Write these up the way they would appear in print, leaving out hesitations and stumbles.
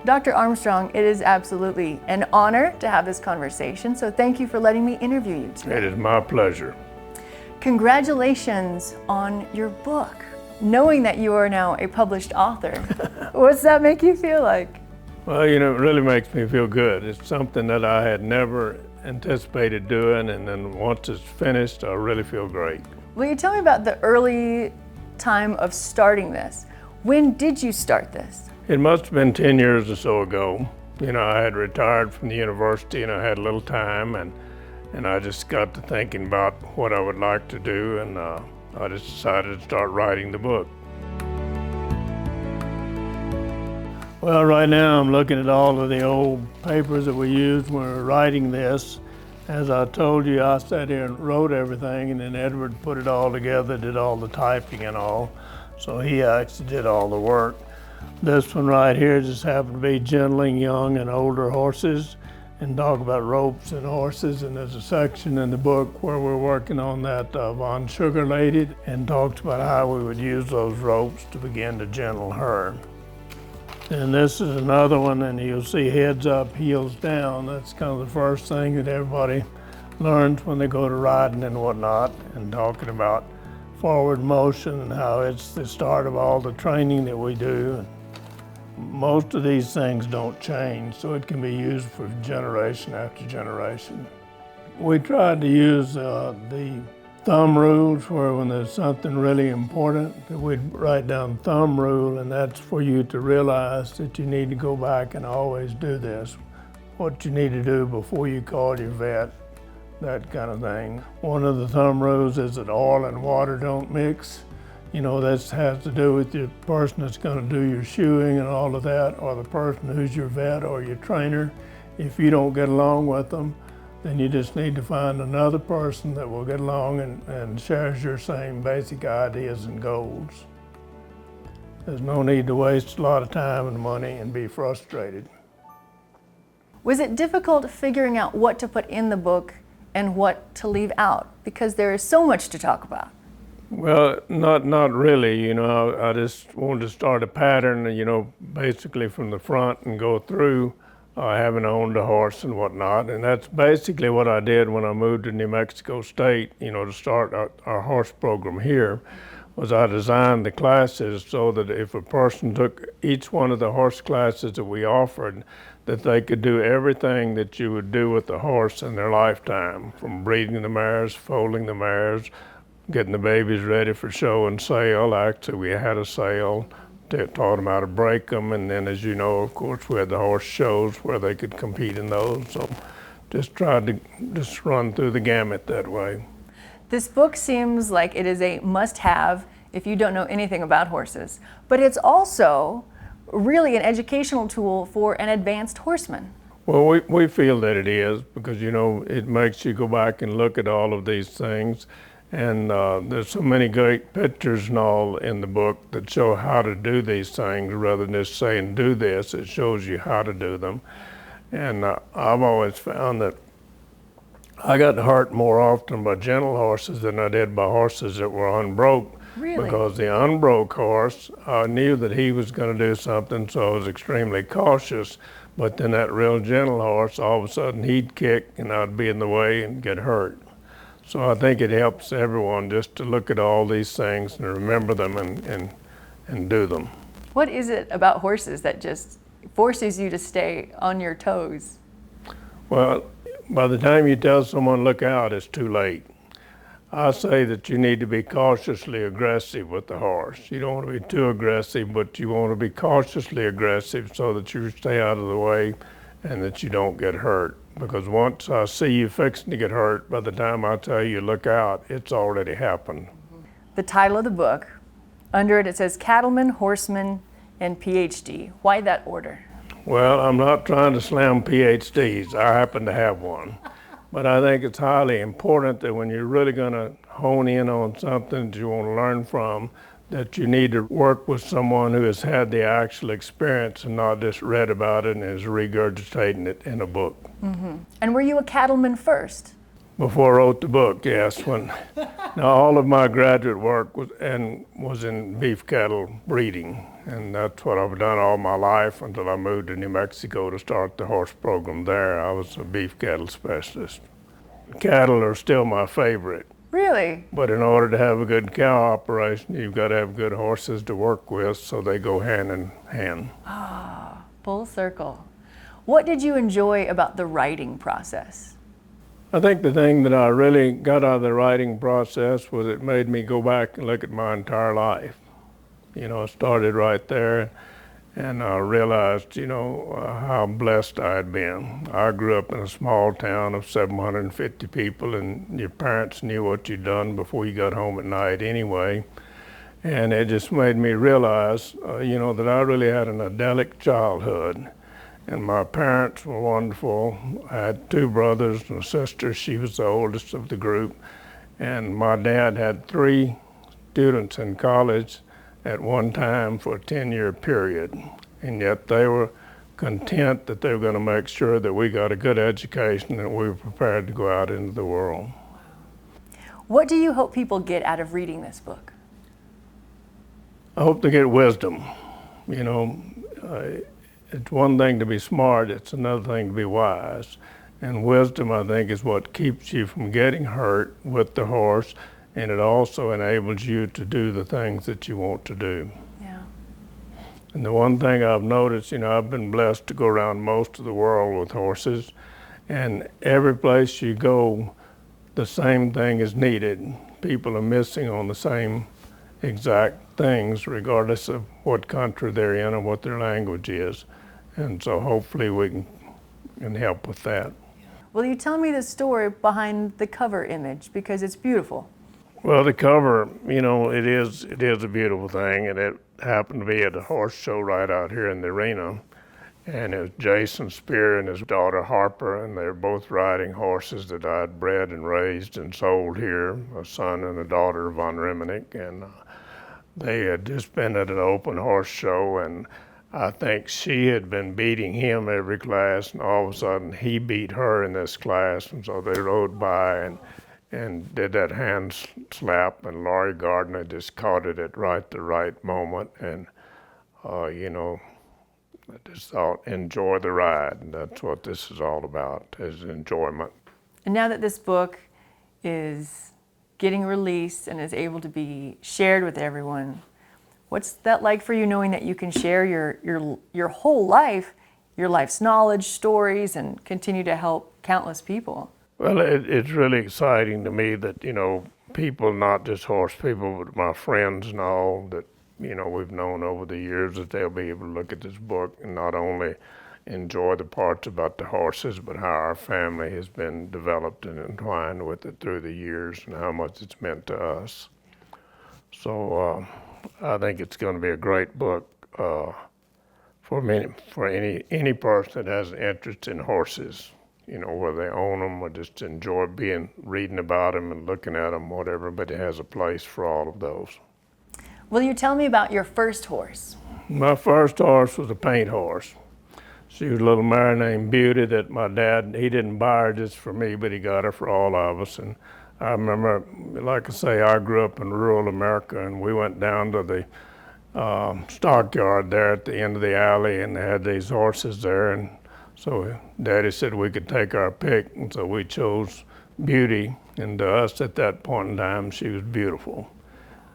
Dr. Armstrong, it is absolutely an honor to have this conversation, so thank you for letting me interview you today. It is my pleasure. Congratulations on your book. Knowing that you are now a published author, what's that make you feel like? Well, it really makes me feel good. It's something that I had never anticipated doing, and then once it's finished, I really feel great. Will you tell me about the early time of starting this? When did you start this? It must have been 10 years or so ago. I had retired from the university and I had a little time, and I just got to thinking about what I would like to do, and I just decided to start writing the book. Well, right now I'm looking at all of the old papers that we used when we were writing this. As I told you, I sat here and wrote everything, and then Edward put it all together, did all the typing and all. So he actually did all the work. This one right here just happened to be gentling young and older horses, and talk about ropes and horses. And there's a section in the book where we're working on that Von Sugar lady, and talks about how we would use those ropes to begin to gentle her. And this is another one, and you'll see heads up, heels down. That's kind of the first thing that everybody learns when they go to riding and whatnot, and talking about forward motion and how it's the start of all the training that we do. Most of these things don't change, so it can be used for generation after generation. We tried to use the thumb rules, where when there's something really important, that we'd write down thumb rule, and that's for you to realize that you need to go back and always do this, what you need to do before you call your vet, that kind of thing. One of the thumb rules is that oil and water don't mix. This has to do with the person that's going to do your shoeing and all of that, or the person who's your vet or your trainer. If you don't get along with them, then you just need to find another person that will get along and shares your same basic ideas and goals. There's no need to waste a lot of time and money and be frustrated. Was it difficult figuring out what to put in the book and what to leave out? Because there is so much to talk about. Well, not really. I just wanted to start a pattern, basically from the front and go through. Having owned a horse and whatnot, and that's basically what I did when I moved to New Mexico State, to start our horse program here, was I designed the classes so that if a person took each one of the horse classes that we offered, that they could do everything that you would do with the horse in their lifetime, from breeding the mares, foaling the mares, getting the babies ready for show and sale. Actually, we had a sale. Taught them how to break them, and then, as you know, of course, we had the horse shows where they could compete in those. So just tried to just run through the gamut that way. This book seems like it is a must-have if you don't know anything about horses, but it's also really an educational tool for an advanced horseman. Well, we feel that it is, because, it makes you go back and look at all of these things. And there's so many great pictures and all in the book that show how to do these things rather than just saying do this. It shows you how to do them. And I've always found that I got hurt more often by gentle horses than I did by horses that were unbroke. Really? Because the unbroke horse, I knew that he was going to do something, so I was extremely cautious. But then that real gentle horse, all of a sudden he'd kick and I'd be in the way and get hurt. So I think it helps everyone just to look at all these things and remember them and do them. What is it about horses that just forces you to stay on your toes? Well, by the time you tell someone look out, it's too late. I say that you need to be cautiously aggressive with the horse. You don't want to be too aggressive, but you want to be cautiously aggressive so that you stay out of the way and that you don't get hurt. Because once I see you fixing to get hurt, by the time I tell you look out, it's already happened. The title of the book, under it says Cattleman, Horseman, and PhD. Why that order? Well, I'm not trying to slam PhDs. I happen to have one. But I think it's highly important that when you're really going to hone in on something that you want to learn from, that you need to work with someone who has had the actual experience and not just read about it and is regurgitating it in a book. Mm-hmm. And were you a cattleman first? Before I wrote the book, yes. Now all of my graduate work was in beef cattle breeding, And that's what I've done all my life until I moved to New Mexico to start the horse program there. I was a beef cattle specialist. Cattle are still my favorite. Really? But in order to have a good cow operation, you've got to have good horses to work with, so they go hand in hand. Ah, full circle. What did you enjoy about the writing process? I think the thing that I really got out of the writing process was it made me go back and look at my entire life. You know, I started right there, and I realized, you know, how blessed I had been. I grew up in a small town of 750 people, and your parents knew what you'd done before you got home at night anyway. And it just made me realize, you know, that I really had an idyllic childhood. And my parents were wonderful. I had two brothers and a sister. She was the oldest of the group. And my dad had 3 students in college at one time for a 10-year period. And yet they were content that they were going to make sure that we got a good education and we were prepared to go out into the world. What do you hope people get out of reading this book? I hope to get wisdom. You know, it's one thing to be smart, it's another thing to be wise. And wisdom, I think, is what keeps you from getting hurt with the horse, and it also enables you to do the things that you want to do. Yeah. And the one thing I've noticed, you know, I've been blessed to go around most of the world with horses, and every place you go, the same thing is needed. People are missing on the same exact things, regardless of what country they're in or what their language is. And so hopefully we can help with that. Will you tell me the story behind the cover image, because it's beautiful? Well, the cover, you know, it is a beautiful thing, and it happened to be at a horse show right out here in the arena. And it was Jason Spear and his daughter Harper, and they're both riding horses that I'd bred and raised and sold here, a son and a daughter von Remenick. And they had just been at an open horse show, and I think she had been beating him every class, and all of a sudden he beat her in this class, and so they rode by and did that hand slap, and Laurie Gardner just caught it at the right moment, and you know, I just thought, enjoy the ride, and that's what this is all about, is enjoyment. And now that this book is getting released and is able to be shared with everyone, what's that like for you, knowing that you can share your whole life, your life's knowledge, stories, and continue to help countless people? Well, it's really exciting to me that, you know, people, not just horse people, but my friends and all that, you know, we've known over the years, that they'll be able to look at this book and not only enjoy the parts about the horses, but how our family has been developed and entwined with it through the years and how much it's meant to us. So I think it's going to be a great book for any person that has an interest in horses, you know, whether they own them or just enjoy reading about them and looking at them, whatever, but it has a place for all of those. Will you tell me about your first horse? My first horse was a paint horse. She was a little mare named Beauty that my dad, he didn't buy her just for me, but he got her for all of us. And I remember, like I say, I grew up in rural America, and we went down to the stockyard there at the end of the alley, and they had these horses there. And so Daddy said we could take our pick, and so we chose Beauty. And to us at that point in time, she was beautiful.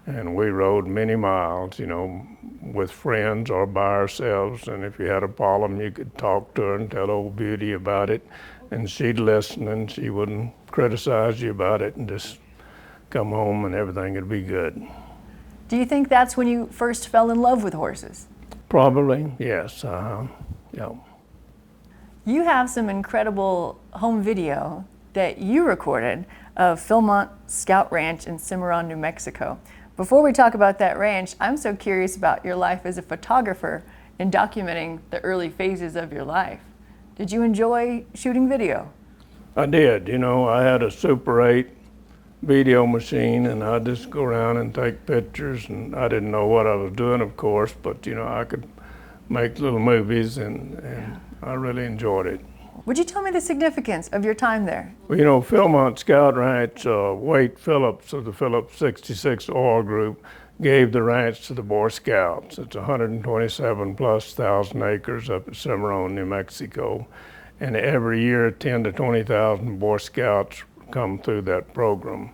And we rode many miles, you know, with friends or by ourselves. And if you had a problem, you could talk to her and tell old Beauty about it. And she'd listen, and she wouldn't criticize you about it, and just come home and everything would be good. Do you think that's when you first fell in love with horses? Probably, yes. Yeah. You have some incredible home video that you recorded of Philmont Scout Ranch in Cimarron, New Mexico. Before we talk about that ranch, I'm so curious about your life as a photographer and documenting the early phases of your life. Did you enjoy shooting video? I did. You know, I had a Super 8 video machine, and I'd just go around and take pictures, and I didn't know what I was doing, of course, but, you know, I could make little movies, and I really enjoyed it. Would you tell me the significance of your time there? Well, you know, Philmont Scout Ranch, Wade Phillips of the Phillips 66 Oil Group gave the ranch to the Boy Scouts. It's 127,000+ acres up at Cimarron, New Mexico. And every year, 10 to 20,000 Boy Scouts come through that program.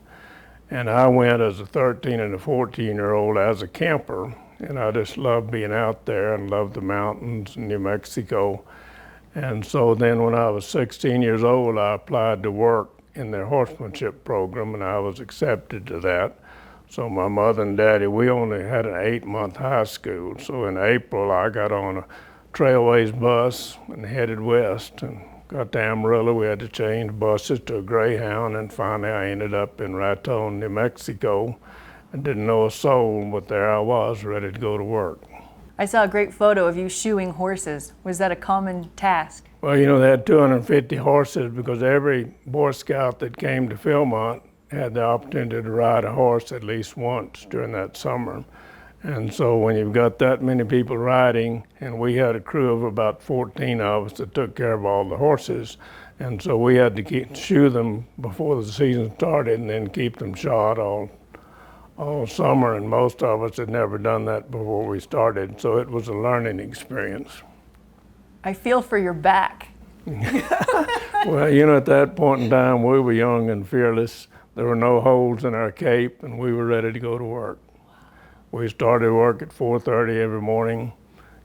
And I went as a 13 and a 14-year-old as a camper, and I just loved being out there and loved the mountains in New Mexico. And so then when I was 16 years old, I applied to work in their horsemanship program, and I was accepted to that. So my mother and daddy, we only had an 8-month high school. So in April, I got on a Trailways bus and headed west and got to Amarillo. We had to change buses to a Greyhound, and finally I ended up in Raton, New Mexico. I didn't know a soul, but there I was, ready to go to work. I saw a great photo of you shoeing horses. Was that a common task? Well, you know, they had 250 horses because every Boy Scout that came to Philmont had the opportunity to ride a horse at least once during that summer. And so when you've got that many people riding, and we had a crew of about 14 of us that took care of all the horses, and so we had to shoe them before the season started and then keep them shod all summer, and most of us had never done that before we started, so it was a learning experience. I feel for your back. Well, you know, at that point in time, we were young and fearless. There were no holes in our cape, and we were ready to go to work. We started work at 4:30 every morning,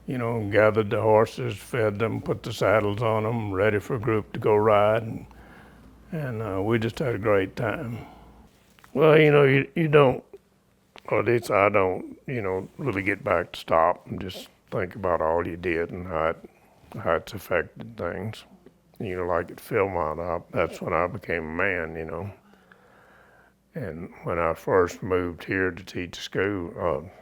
you know, and gathered the horses, fed them, put the saddles on them, ready for a group to go ride, and we just had a great time. Well, you know, you don't, or at least I don't, you know, really get back to stop and just think about all you did and how it's affected things. You know, like at Philmont, that's when I became a man, you know. And when I first moved here to teach school,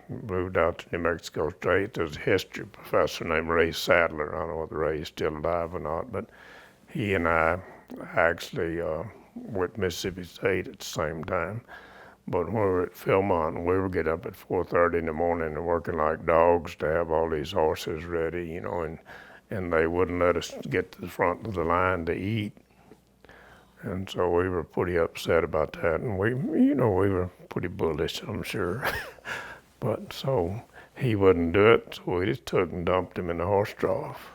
moved out to New Mexico State, there was a history professor named Ray Sadler. I don't know whether Ray's still alive or not, but he and I actually went to Mississippi State at the same time. But when we were at Philmont, we were getting up at 4:30 in the morning and working like dogs to have all these horses ready, you know, and they wouldn't let us get to the front of the line to eat. And so we were pretty upset about that, and we were pretty bullish, I'm sure. But so he wouldn't do it, so we just took and dumped him in the horse trough.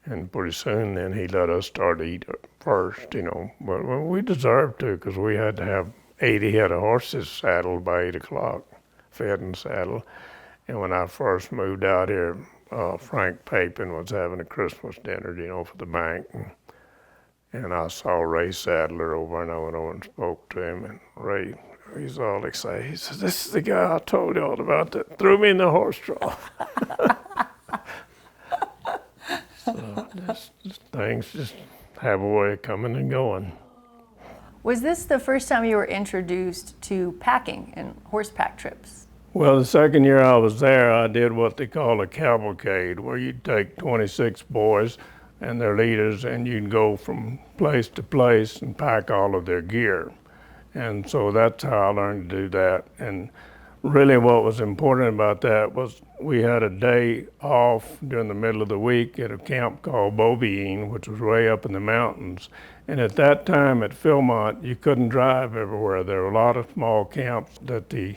And pretty soon then he let us start to eat first, you know. But well, we deserved to, because we had to have 80 head of horses saddled by 8 o'clock, fed and saddled. And when I first moved out here, Frank Papin was having a Christmas dinner, you know, for the bank. And I saw Ray Sadler over, and I went over and spoke to him. And Ray, he's all excited. He says, "This is the guy I told you all about that threw me in the horse trough." So things just have a way of coming and going. Was this the first time you were introduced to packing and horseback trips? Well, the second year I was there, I did what they call a cavalcade, where you'd take 26 boys and their leaders, and you'd go from place to place and pack all of their gear. And so that's how I learned to do that. And really what was important about that was we had a day off during the middle of the week at a camp called Beaubien, which was way up in the mountains. And at that time at Philmont, you couldn't drive everywhere. There were a lot of small camps that the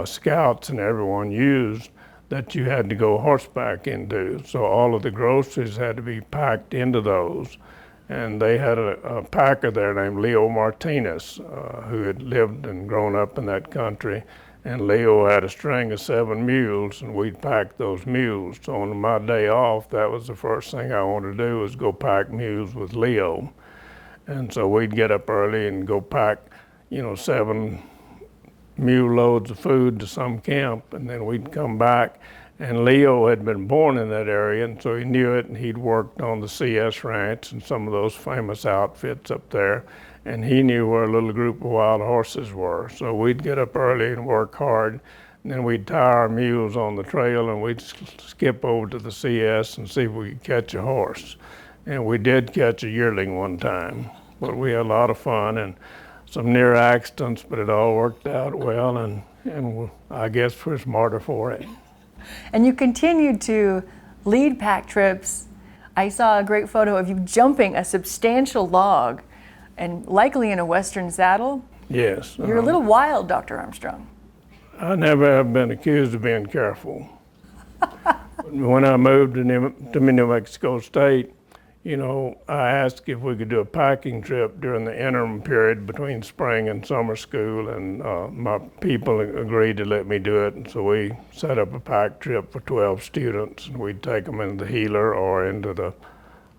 scouts and everyone used that you had to go horseback into. So all of the groceries had to be packed into those. And they had a packer there named Leo Martinez, who had lived and grown up in that country. And Leo had a string of 7 mules, and we'd pack those mules. So on my day off, that was the first thing I wanted to do, was go pack mules with Leo. And so we'd get up early and go pack, 7 mule loads of food to some camp, and then we'd come back. And Leo had been born in that area, and so he knew it, and he'd worked on the CS Ranch and some of those famous outfits up there, and he knew where a little group of wild horses were. So we'd get up early and work hard, and then we'd tie our mules on the trail, and we'd skip over to the CS and see if we could catch a horse. And we did catch a yearling one time, but we had a lot of fun and some near accidents, but it all worked out well, and I guess we're smarter for it. And you continued to lead pack trips. I saw a great photo of you jumping a substantial log, and likely in a Western saddle. Yes. You're a little wild, Dr. Armstrong. I never have been accused of being careful. When I moved to New Mexico State, you know, I asked if we could do a packing trip during the interim period between spring and summer school, and my people agreed to let me do it. And so we set up a pack trip for 12 students, and we'd take them into the Healer or into the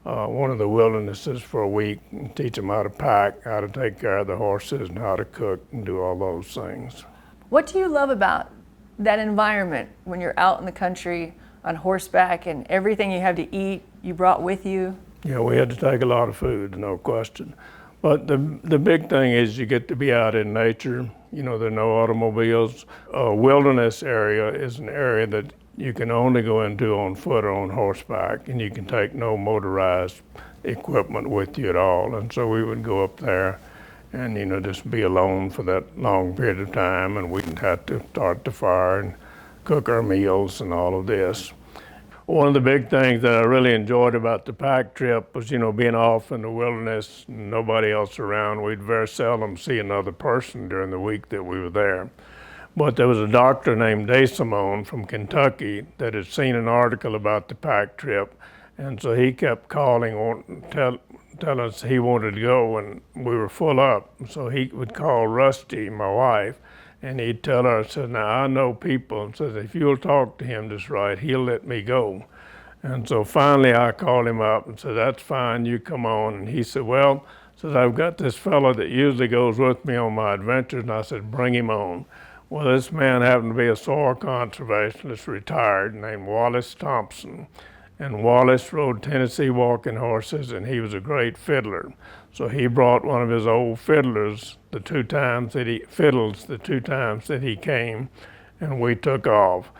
one of the wildernesses for a week and teach them how to pack, how to take care of the horses, and how to cook and do all those things. What do you love about that environment when you're out in the country on horseback and everything you have to eat you brought with you? Yeah, we had to take a lot of food, no question. But the big thing is you get to be out in nature. You know, there are no automobiles. A wilderness area is an area that you can only go into on foot or on horseback, and you can take no motorized equipment with you at all. And so we would go up there and, you know, just be alone for that long period of time, and we'd have to start the fire and cook our meals and all of this. One of the big things that I really enjoyed about the pack trip was, you know, being off in the wilderness, nobody else around. We'd very seldom see another person during the week that we were there. But there was a doctor named DeSimone from Kentucky that had seen an article about the pack trip, and so he kept calling, tell us he wanted to go, and we were full up. So he would call Rusty, my wife, and he'd tell her, said, now I know people, and says, if you'll talk to him just right, he'll let me go. And so finally I called him up and said, that's fine, you come on. And he said, well, says, I've got this fellow that usually goes with me on my adventures, and I said, bring him on. Well, this man happened to be a soil conservationist, retired, named Wallace Thompson. And Wallace rode Tennessee walking horses, and he was a great fiddler. So he brought one of his old fiddles the two times that he came, and we took off.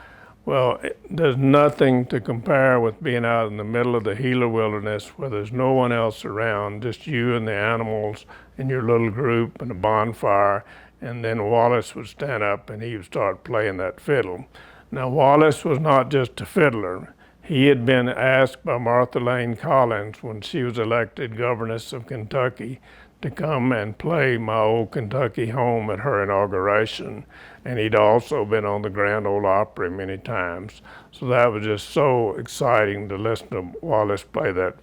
Well, there's nothing to compare with being out in the middle of the Gila wilderness where there's no one else around, just you and the animals in your little group and a bonfire, and then Wallace would stand up and he would start playing that fiddle. Now, Wallace was not just a fiddler. He had been asked by Martha Lane Collins when she was elected governess of Kentucky to come and play My Old Kentucky Home at her inauguration. And he'd also been on the Grand Ole Opry many times. So that was just so exciting to listen to Wallace play that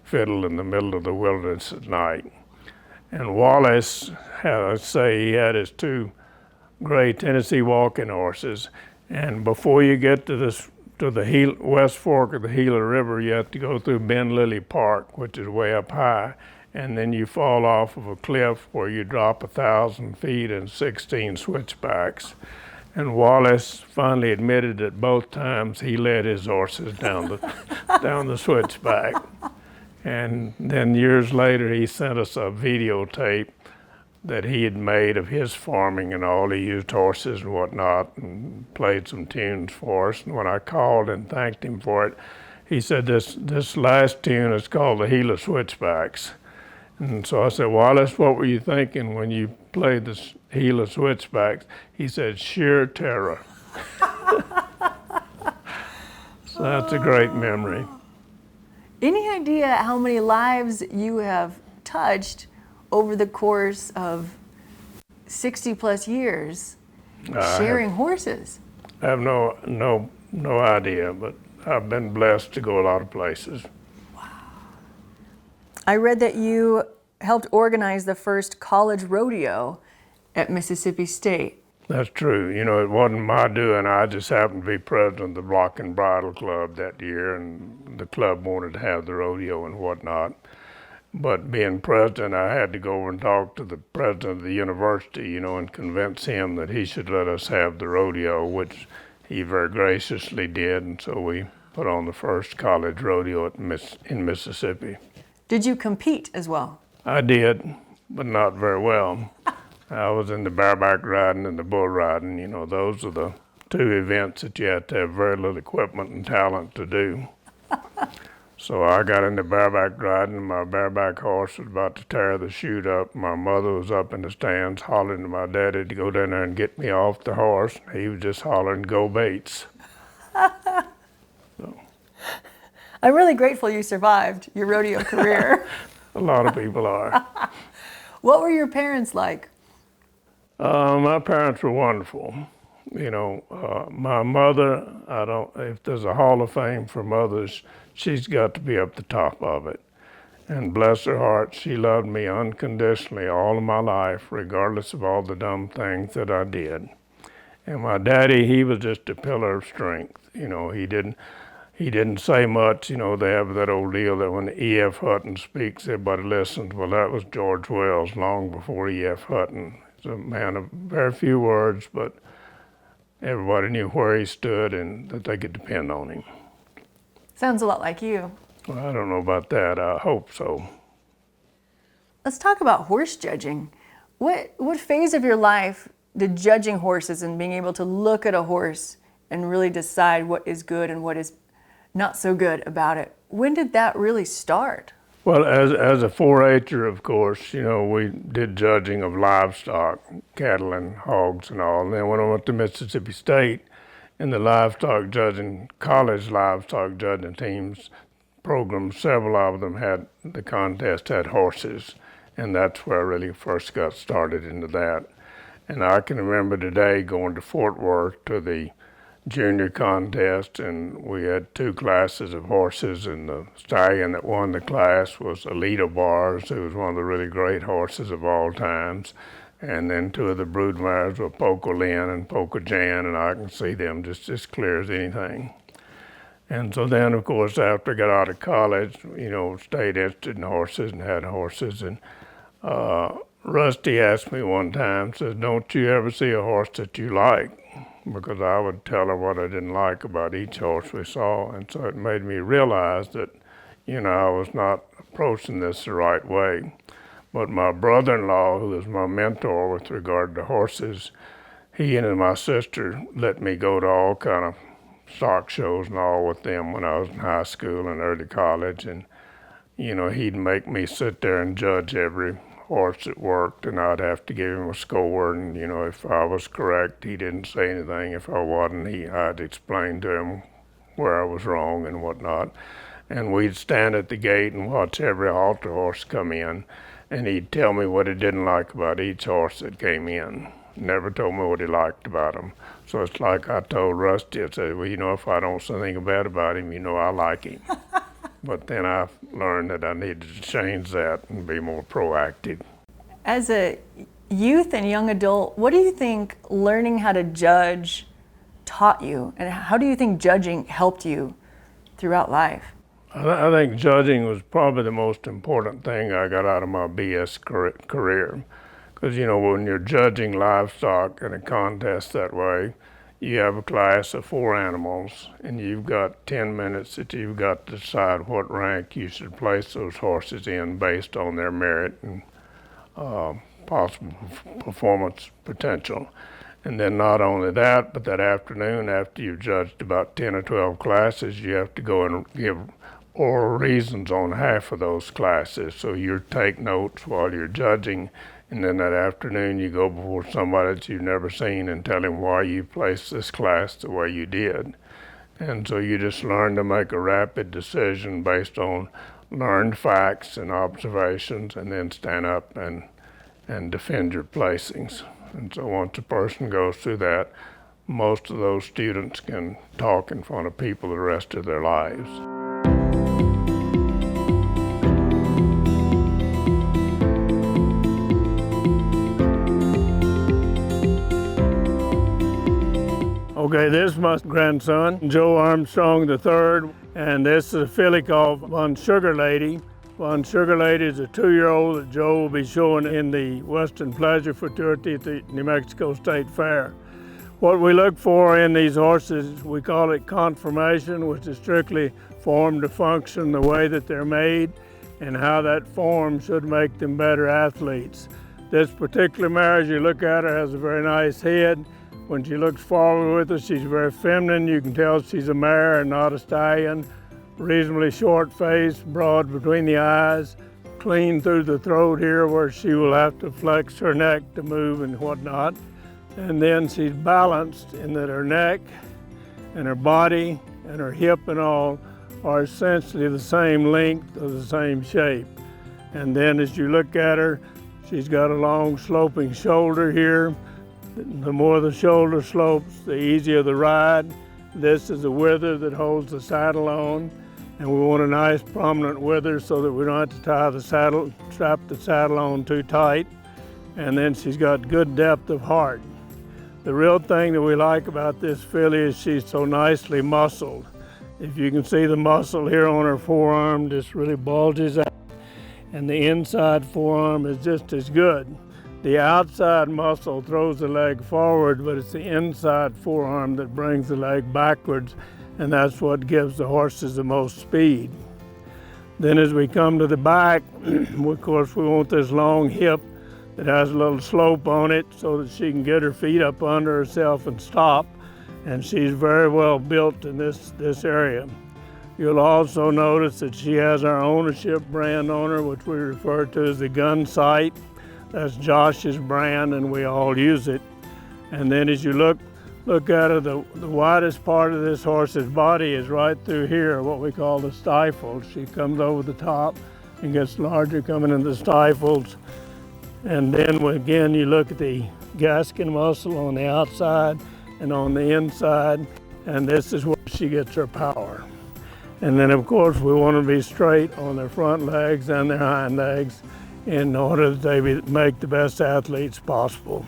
fiddle in the middle of the wilderness at night. And Wallace, he had his two gray Tennessee walking horses. And before you get to the West Fork of the Gila River, you have to go through Ben Lilly Park, which is way up high, and then you fall off of a cliff where you drop 1,000 feet and 16 switchbacks. And Wallace finally admitted that both times he led his horses down the switchback. And then years later, he sent us a videotape that he had made of his farming and all. He used horses and whatnot and played some tunes for us. And when I called and thanked him for it, he said, this last tune is called the Gila Switchbacks. And so I said, Wallace, what were you thinking when you played the Gila Switchbacks? He said, sheer terror. So that's a great memory. Any idea how many lives you have touched over the course of 60 plus years sharing horses? I have no idea, but I've been blessed to go a lot of places. Wow. I read that you helped organize the first college rodeo at Mississippi State. That's true. You know, it wasn't my doing. I just happened to be president of the Block and Bridle Club that year, and the club wanted to have the rodeo and whatnot. But being president, I had to go over and talk to the president of the university, you know, and convince him that he should let us have the rodeo, which he very graciously did. And so we put on the first college rodeo in Mississippi. Did you compete as well? I did, but not very well. I was in the bareback riding and the bull riding. You know, those are the two events that you have to have very little equipment and talent to do. So I got into bareback riding. My bareback horse was about to tear the chute up. My mother was up in the stands hollering to my daddy to go down there and get me off the horse. He was just hollering, "Go Bates." So. I'm really grateful you survived your rodeo career. A lot of people are. What were your parents like? My parents were wonderful. My mother, if there's a Hall of Fame for mothers, she's got to be up the top of it. And bless her heart, she loved me unconditionally all of my life, regardless of all the dumb things that I did. And my daddy, he was just a pillar of strength. He didn't say much. They have that old deal that when E.F. Hutton speaks, everybody listens. Well, that was George Wells long before E.F. Hutton. He's a man of very few words, but everybody knew where he stood and that they could depend on him. Sounds a lot like you. Well, I don't know about that. I hope so. Let's talk about horse judging. What phase of your life did judging horses and being able to look at a horse and really decide what is good and what is not so good about it, when did that really start? Well, as a 4-H'er, of course, we did judging of livestock, cattle and hogs and all. And then when I went to Mississippi State, in the livestock judging, college livestock judging teams program, several of them had horses. And that's where I really first got started into that. And I can remember today going to Fort Worth to the junior contest, and we had 2 classes of horses, and the stallion that won the class was Alito Bars, who was one of the really great horses of all times. And then 2 of the broodmares were Poco Lynn and Poco Jan, and I can see them just as clear as anything. And so then, of course, after I got out of college, stayed interested in horses and had horses. And Rusty asked me one time, says, "Don't you ever see a horse that you like?" Because I would tell her what I didn't like about each horse we saw. And so it made me realize that, I was not approaching this the right way. But my brother-in-law, who was my mentor with regard to horses, he and my sister let me go to all kind of stock shows and all with them when I was in high school and early college. And, he'd make me sit there and judge every horse that worked, and I'd have to give him a score. And, if I was correct, he didn't say anything. If I wasn't, I'd explain to him where I was wrong and whatnot. And we'd stand at the gate and watch every halter horse come in, and he'd tell me what he didn't like about each horse that came in. Never told me what he liked about them. So it's like I told Rusty, I said, well, if I don't say anything bad about him, I like him. But then I learned that I needed to change that and be more proactive. As a youth and young adult, what do you think learning how to judge taught you? And how do you think judging helped you throughout life? I think judging was probably the most important thing I got out of my BS career. Because, when you're judging livestock in a contest that way, you have a class of 4 animals, and you've got 10 minutes that you've got to decide what rank you should place those horses in based on their merit and possible performance potential. And then not only that, but that afternoon, after you've judged about 10 or 12 classes, you have to go and give oral reasons on half of those classes. So you take notes while you're judging, and then that afternoon you go before somebody that you've never seen and tell him why you placed this class the way you did. And so you just learn to make a rapid decision based on learned facts and observations, and then stand up and defend your placings. And so once a person goes through that, most of those students can talk in front of people the rest of their lives. Okay, this is my grandson, Joe Armstrong III, and this is a filly called Von Sugar Lady. Von Sugar Lady is a 2-year-old that Joe will be showing in the Western Pleasure Fraternity at the New Mexico State Fair. What we look for in these horses, we call it conformation, which is strictly form to function, the way that they're made, and how that form should make them better athletes. This particular mare, as you look at her, has a very nice head. When she looks forward with us, she's very feminine. You can tell she's a mare and not a stallion. Reasonably short face, broad between the eyes, clean through the throat here where she will have to flex her neck to move and whatnot. And then she's balanced in that her neck and her body and her hip and all are essentially the same length or the same shape. And then as you look at her, she's got a long sloping shoulder here. The more the shoulder slopes, the easier the ride. This is a wither that holds the saddle on, and we want a nice prominent wither so that we don't have to tie the saddle, strap the saddle on too tight. And then she's got good depth of heart. The real thing that we like about this filly is she's so nicely muscled. If you can see the muscle here on her forearm, just really bulges out, and the inside forearm is just as good. The outside muscle throws the leg forward, but it's the inside forearm that brings the leg backwards, and that's what gives the horses the most speed. Then as we come to the back, of course we want this long hip that has a little slope on it so that she can get her feet up under herself and stop, and she's very well built in this area. You'll also notice that she has our ownership brand on her, which we refer to as the gun sight. That's Josh's brand, and we all use it. And then as you look at her, the widest part of this horse's body is right through here, what we call the stifles. She comes over the top and gets larger coming into the stifles. And then again, you look at the gasket muscle on the outside and on the inside, and this is where she gets her power. And then of course we want to be straight on their front legs and their hind legs in order that they make the best athletes possible.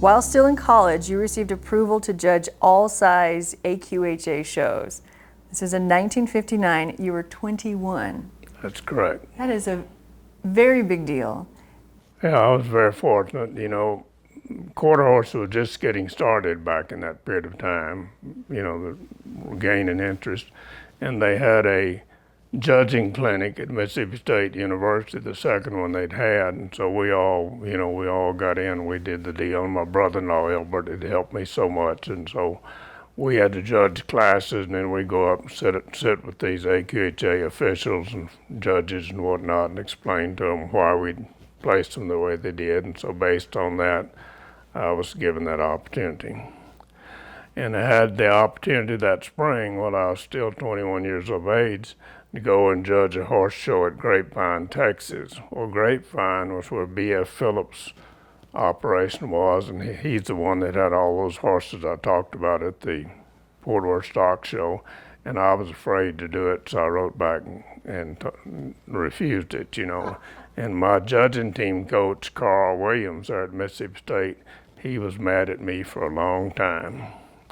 While still in college, you received approval to judge all size AQHA shows. This is in 1959. You were 21. That's correct. That is a very big deal. Yeah, I was very fortunate. You know, quarter horse was just getting started back in that period of time, you know, gaining interest. And they had a judging clinic at Mississippi State University, the second one they'd had. And so we all got in. We did the deal. My brother-in-law, Albert, had helped me so much. And so we had to judge classes, and then we go up and sit with these AQHA officials and judges and whatnot and explain to them why we placed them the way they did. And so based on that, I was given that opportunity. And I had the opportunity that spring, while I was still 21 years of age, to go and judge a horse show at Grapevine, Texas. Well, Grapevine was where B.F. Phillips' operation was, and he's the one that had all those horses I talked about at the Fort Worth Stock Show. And I was afraid to do it, so I wrote back and refused it, you know. And my judging team coach, Carl Williams, there at Mississippi State, he was mad at me for a long time.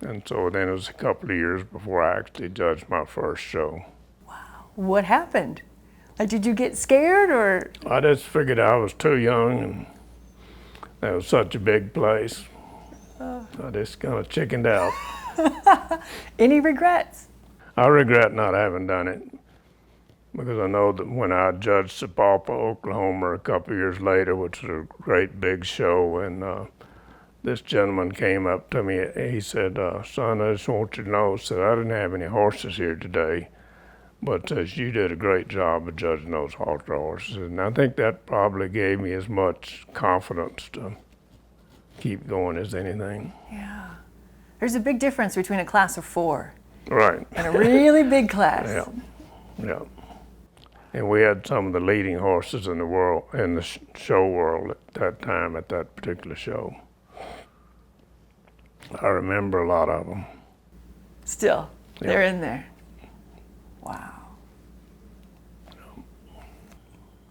And so then it was a couple of years before I actually judged my first show. Wow. What happened? Like, did you get scared, or? I just figured I was too young, and that was such a big place. I just kind of chickened out. Any regrets? I regret not having done it, because I know that when I judged Sapulpa, Oklahoma, a couple of years later, which was a great big show, and this gentleman came up to me. He said, "Son, I just want you to know," said, "I didn't have any horses here today, but says you did a great job of judging those halter horses." And I think that probably gave me as much confidence to keep going as anything. Yeah. There's a big difference between a class of 4. Right. And a really big class. Yeah. Yeah. And we had some of the leading horses in the world, in the show world at that time, at that particular show. I remember a lot of them. Still, Yeah. they're in there. Wow.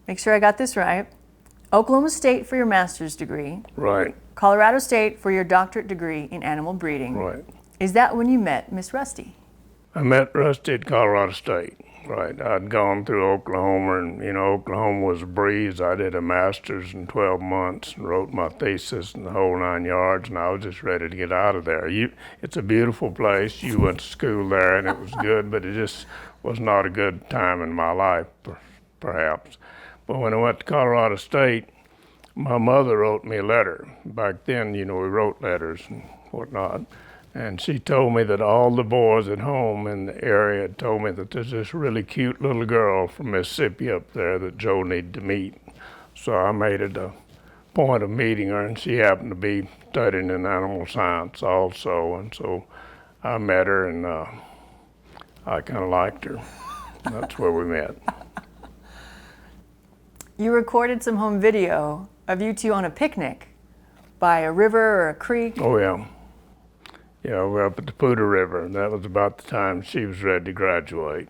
Make sure I got this right. Oklahoma State for your master's degree. Right. Colorado State for your doctorate degree in animal breeding. Right. Is that when you met Miss Rusty? I met Rusty at Colorado State. Right. I'd gone through Oklahoma, and you know, Oklahoma was a breeze. I did a master's in 12 months and wrote my thesis and the whole 9 yards, and I was just ready to get out of there. It's a beautiful place. You went to school there, and it was good, but it just was not a good time in my life, perhaps. But when I went to Colorado State, my mother wrote me a letter. Back then, you know, we wrote letters and whatnot. And she told me that all the boys at home in the area had told me that there's this really cute little girl from Mississippi up there that Joe needed to meet. So I made it a point of meeting her, and she happened to be studying in animal science also. And so I met her, and I kind of liked her. That's where we met. You recorded some home video of you two on a picnic by a river or a creek. Oh, yeah. Yeah, we're up at the Poudre River, and that was about the time she was ready to graduate.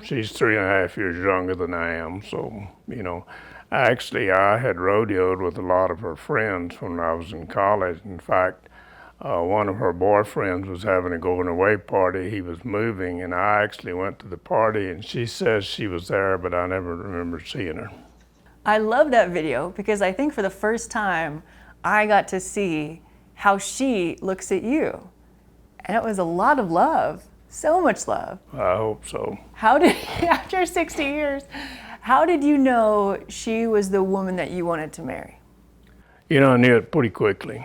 She's 3.5 years younger than I am, so, you know, actually I had rodeoed with a lot of her friends when I was in college. In fact, one of her boyfriends was having a going away party. He was moving, and I actually went to the party, and she says she was there, but I never remember seeing her. I love that video because I think for the first time I got to see how she looks at you. And it was a lot of love, so much love. I hope so. How did, after 60 years, how did you know she was the woman that you wanted to marry? You know, I knew it pretty quickly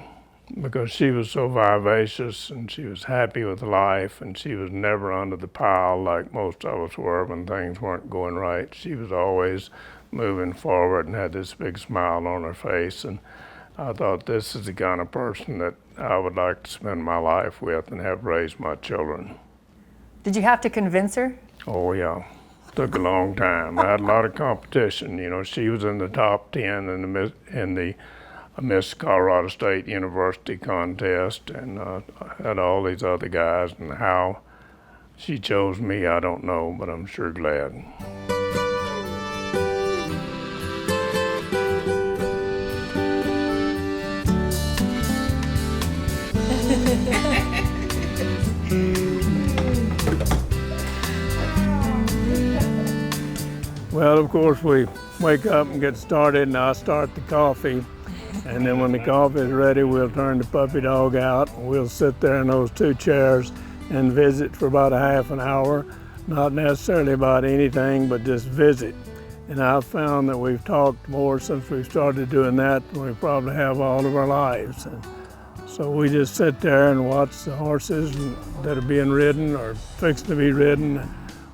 because she was so vivacious and she was happy with life and she was never under the pile like most of us were when things weren't going right. She was always moving forward and had this big smile on her face. And I thought, this is the kind of person that I would like to spend my life with and have raised my children. Did you have to convince her? Oh, yeah. Took a long time. I had a lot of competition. You know, she was in the top 10 in the Miss Colorado State University contest, and I had all these other guys, and how she chose me, I don't know, but I'm sure glad. Well, of course, we wake up and get started, and I start the coffee. And then when the coffee is ready, we'll turn the puppy dog out. And we'll sit there in those two chairs and visit for about a half an hour. Not necessarily about anything, but just visit. And I've found that we've talked more since we've started doing that than we probably have all of our lives. And so we just sit there and watch the horses that are being ridden or fixing to be ridden,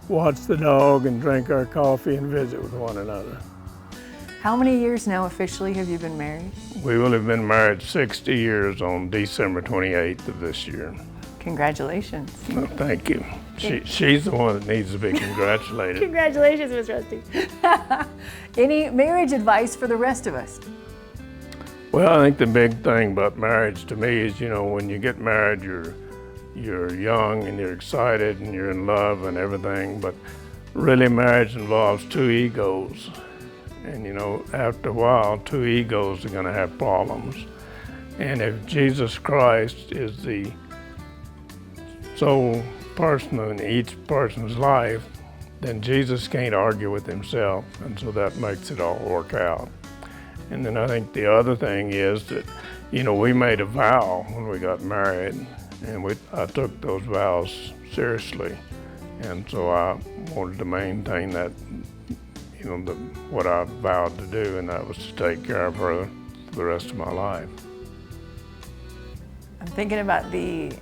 watch the dog and drink our coffee and visit with one another. How many years now officially have you been married? We will have been married 60 years on December 28th of this year. Congratulations. Well, thank you. She's the one that needs to be congratulated. Congratulations, Miss Rusty. Any marriage advice for the rest of us? Well, I think the big thing about marriage to me is, you know, when you get married, you're young and you're excited and you're in love and everything, but really marriage involves two egos. And you know, after a while, two egos are gonna have problems. And if Jesus Christ is the sole person in each person's life, then Jesus can't argue with himself, and so that makes it all work out. And then I think the other thing is that, you know, we made a vow when we got married, and I took those vows seriously. And so I wanted to maintain that, you know, what I vowed to do, and that was to take care of her for the rest of my life. I'm thinking about the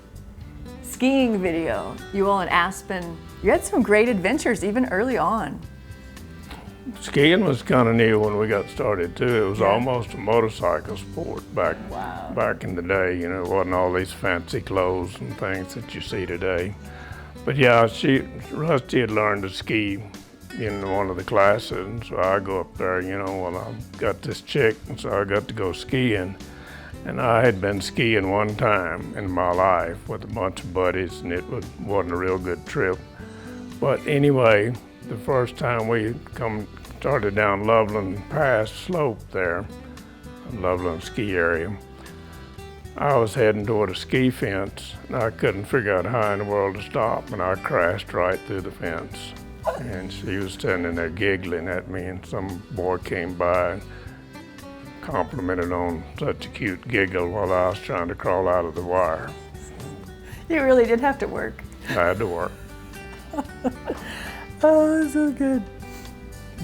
skiing video. You all in Aspen, you had some great adventures even early on. Skiing was kind of new when we got started too. It was almost a motorcycle sport back in the day. You know, it wasn't all these fancy clothes and things that you see today. But yeah, Rusty had learned to ski in one of the classes, and so I go up there, you know, well, I've got this chick, and so I got to go skiing. And I had been skiing one time in my life with a bunch of buddies, and it wasn't a real good trip. But anyway, the first time we started down Loveland Pass slope there, Loveland ski area, I was heading toward a ski fence, and I couldn't figure out how in the world to stop, and I crashed right through the fence. And she was standing there giggling at me, and some boy came by and complimented on such a cute giggle while I was trying to crawl out of the wire. You really did have to work. I had to work. Oh, that's so good.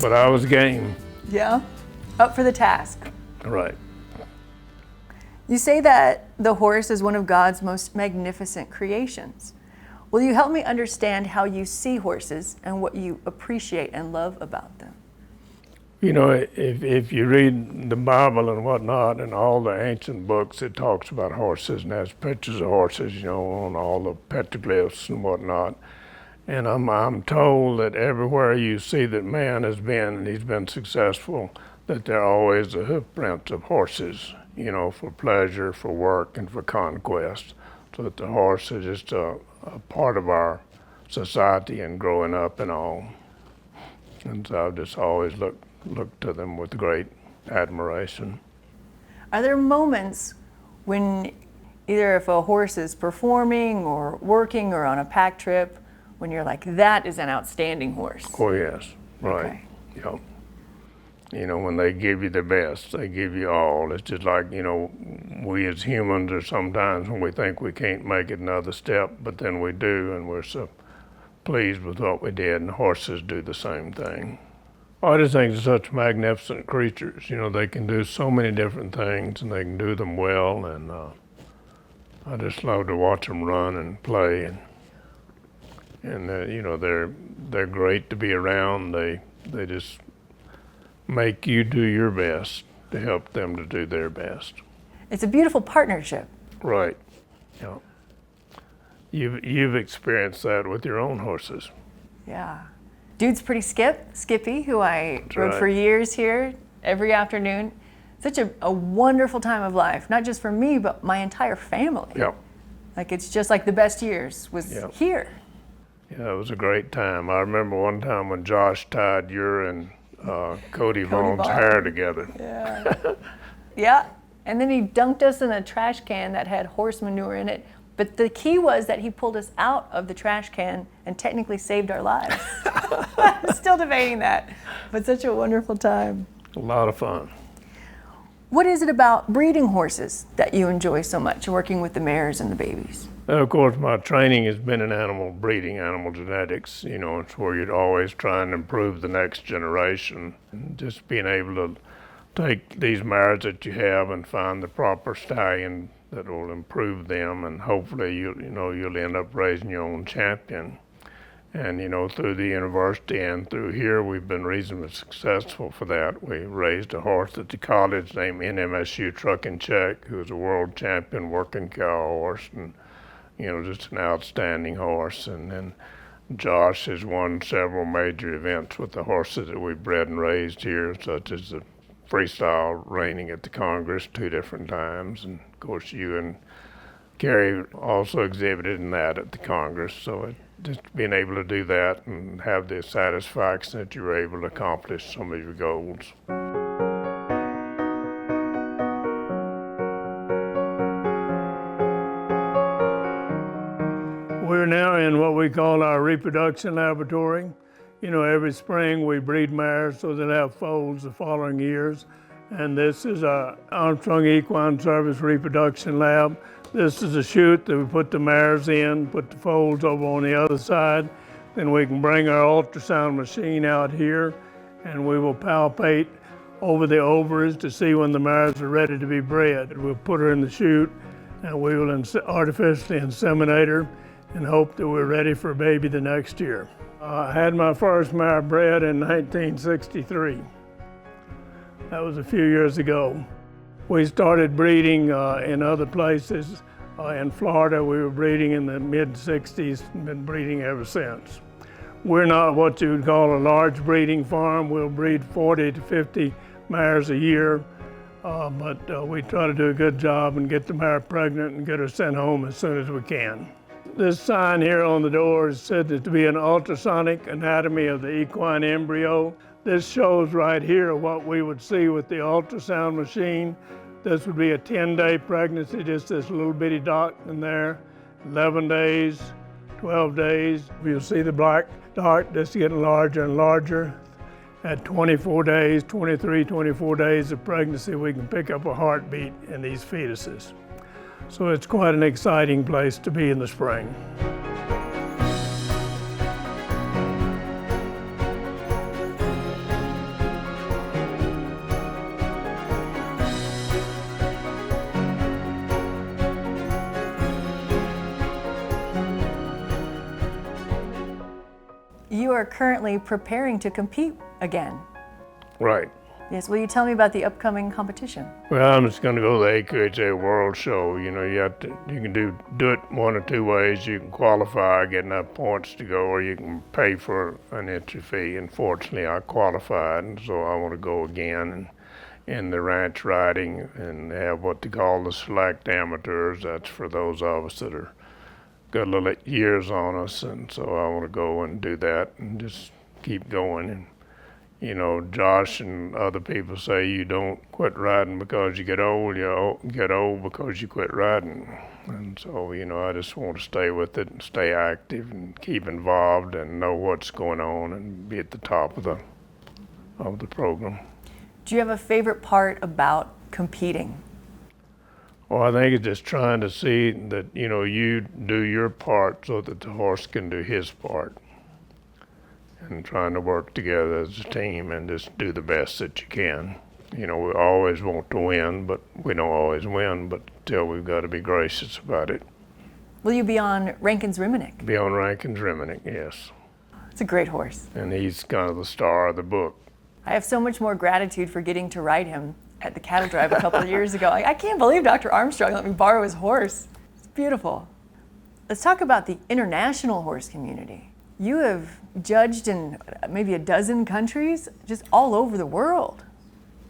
But I was game. Yeah? Up for the task. Right. You say that the horse is one of God's most magnificent creations. Will you help me understand how you see horses and what you appreciate and love about them? You know, if you read the Bible and whatnot and all the ancient books, it talks about horses and has pictures of horses, you know, on all the petroglyphs and whatnot. And I'm told that everywhere you see that man has been, and he's been successful, that there are always the hoof prints of horses, for pleasure, for work, and for conquest. So that the horse is just a part of our society and growing up and all. And so I've just always looked to them with great admiration. Are there moments when either if a horse is performing or working or on a pack trip when you're like, that is an outstanding horse? Oh yes, right. Okay. Yep. When they give you their best, they give you all. It's just like, we as humans are sometimes when we think we can't make it another step, but then we do, and we're so pleased with what we did, and horses do the same thing. I just think they're such magnificent creatures. They can do so many different things, and they can do them well, and I just love to watch them run and play, and they're great to be around. They just make you do your best to help them to do their best. It's a beautiful partnership. Right. Yeah. You've experienced that with your own horses. Yeah. Dude's pretty Skippy, who I That's rode right. for years here every afternoon. Such a wonderful time of life, not just for me, but my entire family. Yeah. Like it's just like the best years was Yeah. here. Yeah, it was a great time. I remember one time when Josh tied your and Cody Vaughn's Vaughn. hair together. Yeah. Yeah. And then he dunked us in a trash can that had horse manure in it. But the key was that he pulled us out of the trash can and technically saved our lives. I'm still debating that, but such a wonderful time. A lot of fun. What is it about breeding horses that you enjoy so much, working with the mares and the babies? Of course, my training has been in animal breeding, animal genetics. It's where you're always trying to improve the next generation. And just being able to take these mares that you have and find the proper stallion that will improve them, and hopefully you'll end up raising your own champion. And through the university and through here, we've been reasonably successful for that. We raised a horse at the college named NMSU Truck and Check, who was a world champion working cow horse, and just an outstanding horse. And then Josh has won several major events with the horses that we bred and raised here, such as the freestyle reining at the Congress 2 different times. And of course, you and Carrie also exhibited in that at the Congress. So just being able to do that and have the satisfaction that you were able to accomplish some of your goals. We're now in what we call our reproduction laboratory. Every spring we breed mares so they'll have foals the following years. And this is our Armstrong Equine Service Reproduction Lab. This is a chute that we put the mares in, put the foals over on the other side. Then we can bring our ultrasound machine out here, and we will palpate over the ovaries to see when the mares are ready to be bred. We'll put her in the chute, and we will artificially inseminate her and hope that we're ready for a baby the next year. I had my first mare bred in 1963. That was a few years ago. We started breeding in other places. In Florida, we were breeding in the mid-60s and been breeding ever since. We're not what you would call a large breeding farm. We'll breed 40 to 50 mares a year, but we try to do a good job and get the mare pregnant and get her sent home as soon as we can. This sign here on the door is said to be an ultrasonic anatomy of the equine embryo. This shows right here what we would see with the ultrasound machine. This would be a 10-day pregnancy, just this little bitty dot in there. 11 days, 12 days. You'll see the black dot just getting larger and larger. At 24 days, 23, 24 days of pregnancy, we can pick up a heartbeat in these fetuses. So it's quite an exciting place to be in the spring. You are currently preparing to compete again. Right. Yes, will you tell me about the upcoming competition? Well, I'm just going to go to the AQHA World Show. You know, you can do it one or two ways. You can qualify, get enough points to go, or you can pay for an entry fee. Unfortunately, I qualified, and so I want to go again in the ranch riding and have what they call the select amateurs. That's for those of us that are got a little years on us, and so I want to go and do that and just keep going. And you know, Josh and other people say you don't quit riding because you get old, get old because you quit riding. And so, you know, I just want to stay with it and stay active and keep involved and know what's going on and be at the top of the program. Do you have a favorite part about competing? Well, I think it's just trying to see that, you know, you do your part so that the horse can do his part. And trying to work together as a team and just do the best that you can. You know, we always want to win, but we don't always win, but still we've got to be gracious about it. Will you be on Rankin's Riminick? Be on Rankin's Riminick, yes. It's a great horse. And he's kind of the star of the book. I have so much more gratitude for getting to ride him at the cattle drive a couple of years ago. I can't believe Dr. Armstrong let me borrow his horse. It's beautiful. Let's talk about the international horse community. You have judged in maybe a dozen countries, just all over the world.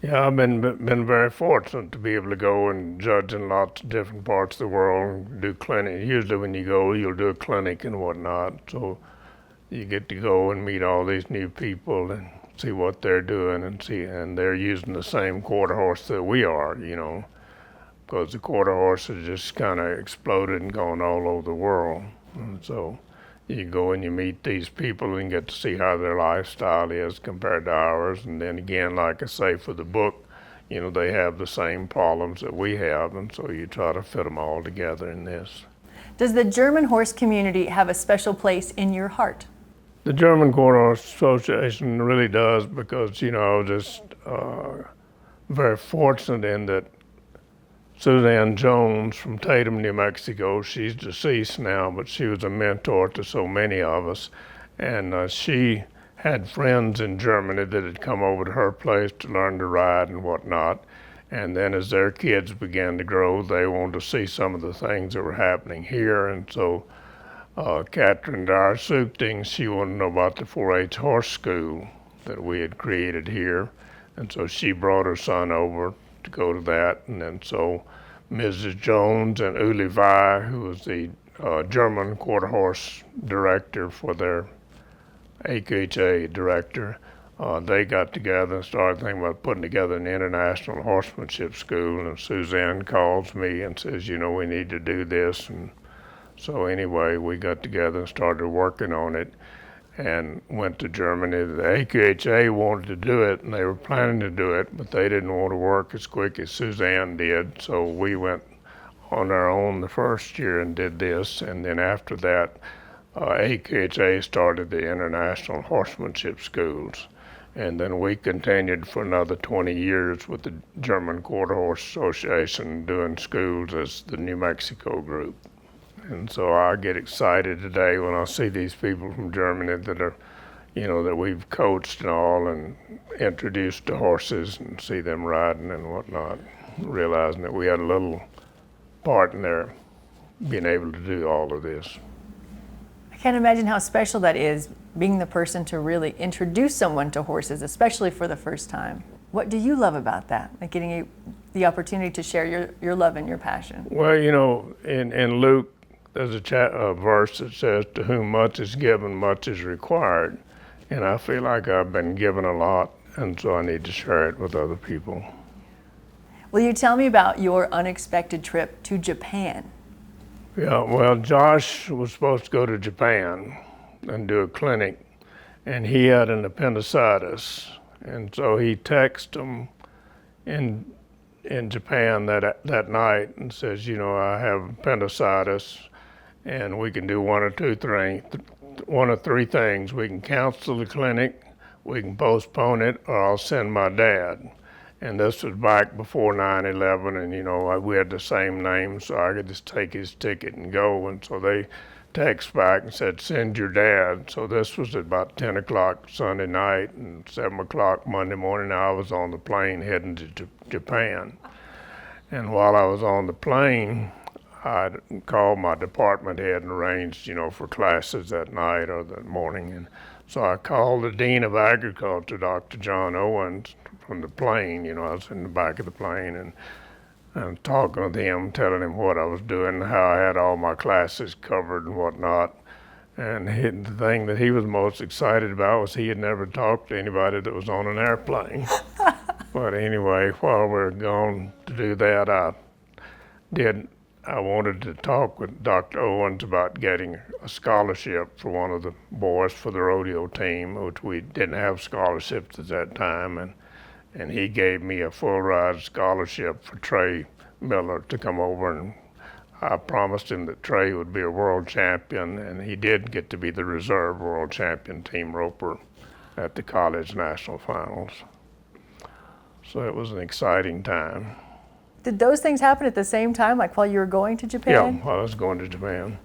Yeah, I've been very fortunate to be able to go and judge in lots of different parts of the world and do clinics. Usually when you go, you'll do a clinic and whatnot. So you get to go and meet all these new people and see what they're doing and they're using the same quarter horse that we are, you know, because the quarter horse has just kind of exploded and gone all over the world. And so you go and you meet these people and get to see how their lifestyle is compared to ours. And then again, like I say, for the book, you know, they have the same problems that we have, and so you try to fit them all together in this. Does the German horse community have a special place in your heart? The German Quarter Horse Association really does, because, you know, I was just very fortunate in that Suzanne Jones from Tatum, New Mexico, she's deceased now, but she was a mentor to so many of us. And she had friends in Germany that had come over to her place to learn to ride and whatnot. And then as their kids began to grow, they wanted to see some of the things that were happening here. And so Catherine Dyer-Sukting, she wanted to know about the 4-H horse school that we had created here. And so she brought her son over to go to that. And then so Mrs. Jones and Uli Vai, who was the German quarter horse director for their AQHA director, they got together and started thinking about putting together an international horsemanship school. And Suzanne calls me and says, you know, we need to do this. And so anyway, we got together and started working on it and went to Germany. The AQHA wanted to do it, and they were planning to do it, but they didn't want to work as quick as Suzanne did. So we went on our own the first year and did this. And then after that, AQHA started the International Horsemanship Schools. And then we continued for another 20 years with the German Quarter Horse Association doing schools as the New Mexico group. And so I get excited today when I see these people from Germany that are, you know, that we've coached and all and introduced to horses and see them riding and whatnot, realizing that we had a little part in their being able to do all of this. I can't imagine how special that is, being the person to really introduce someone to horses, especially for the first time. What do you love about that, like getting the opportunity to share your love and your passion? Well, you know, in Luke, there's a verse that says, to whom much is given, much is required. And I feel like I've been given a lot, and so I need to share it with other people. Will you tell me about your unexpected trip to Japan? Yeah, well, Josh was supposed to go to Japan and do a clinic, and he had an appendicitis. And so he texted him in Japan that night and says, you know, I have appendicitis, and we can do one of three things. We can cancel the clinic, we can postpone it, or I'll send my dad. And this was back before 9/11, and you know, we had the same name, so I could just take his ticket and go. And so they text back and said, send your dad. So this was at about 10 o'clock Sunday night, and 7 o'clock Monday morning I was on the plane heading to Japan. And while I was on the plane, I called my department head and arranged, for classes that night or the morning. And so I called the Dean of Agriculture, Dr. John Owens, from the plane. I was in the back of the plane and talking with him, telling him what I was doing, how I had all my classes covered and whatnot. And the thing that he was most excited about was he had never talked to anybody that was on an airplane. But anyway, while we were gone to do that, I wanted to talk with Dr. Owens about getting a scholarship for one of the boys for the rodeo team, which we didn't have scholarships at that time. And he gave me a full ride scholarship for Trey Miller to come over, and I promised him that Trey would be a world champion, and he did get to be the reserve world champion team roper at the college national finals. So it was an exciting time. Did those things happen at the same time, like while you were going to Japan? Yeah, while I was going to Japan.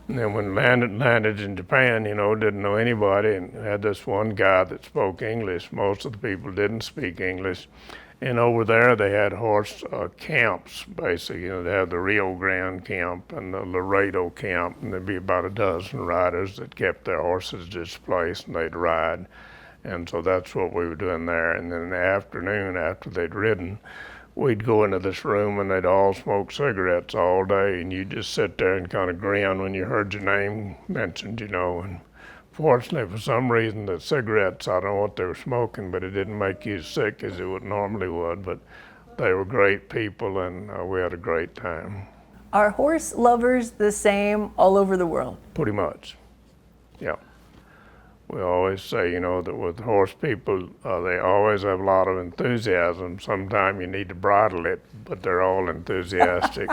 And then when landed in Japan, didn't know anybody, and had this one guy that spoke English. Most of the people didn't speak English. And over there they had horse camps, basically. They had the Rio Grande camp and the Laredo camp, and there'd be about a dozen riders that kept their horses displaced, and they'd ride. And so that's what we were doing there. And then in the afternoon, after they'd ridden, we'd go into this room and they'd all smoke cigarettes all day, and you'd just sit there and kind of grin when you heard your name mentioned, And fortunately, for some reason, the cigarettes, I don't know what they were smoking, but it didn't make you as sick as it normally would. But they were great people, and we had a great time. Are horse lovers the same all over the world? Pretty much, yeah. We always say, that with horse people, they always have a lot of enthusiasm. Sometimes you need to bridle it, but they're all enthusiastic.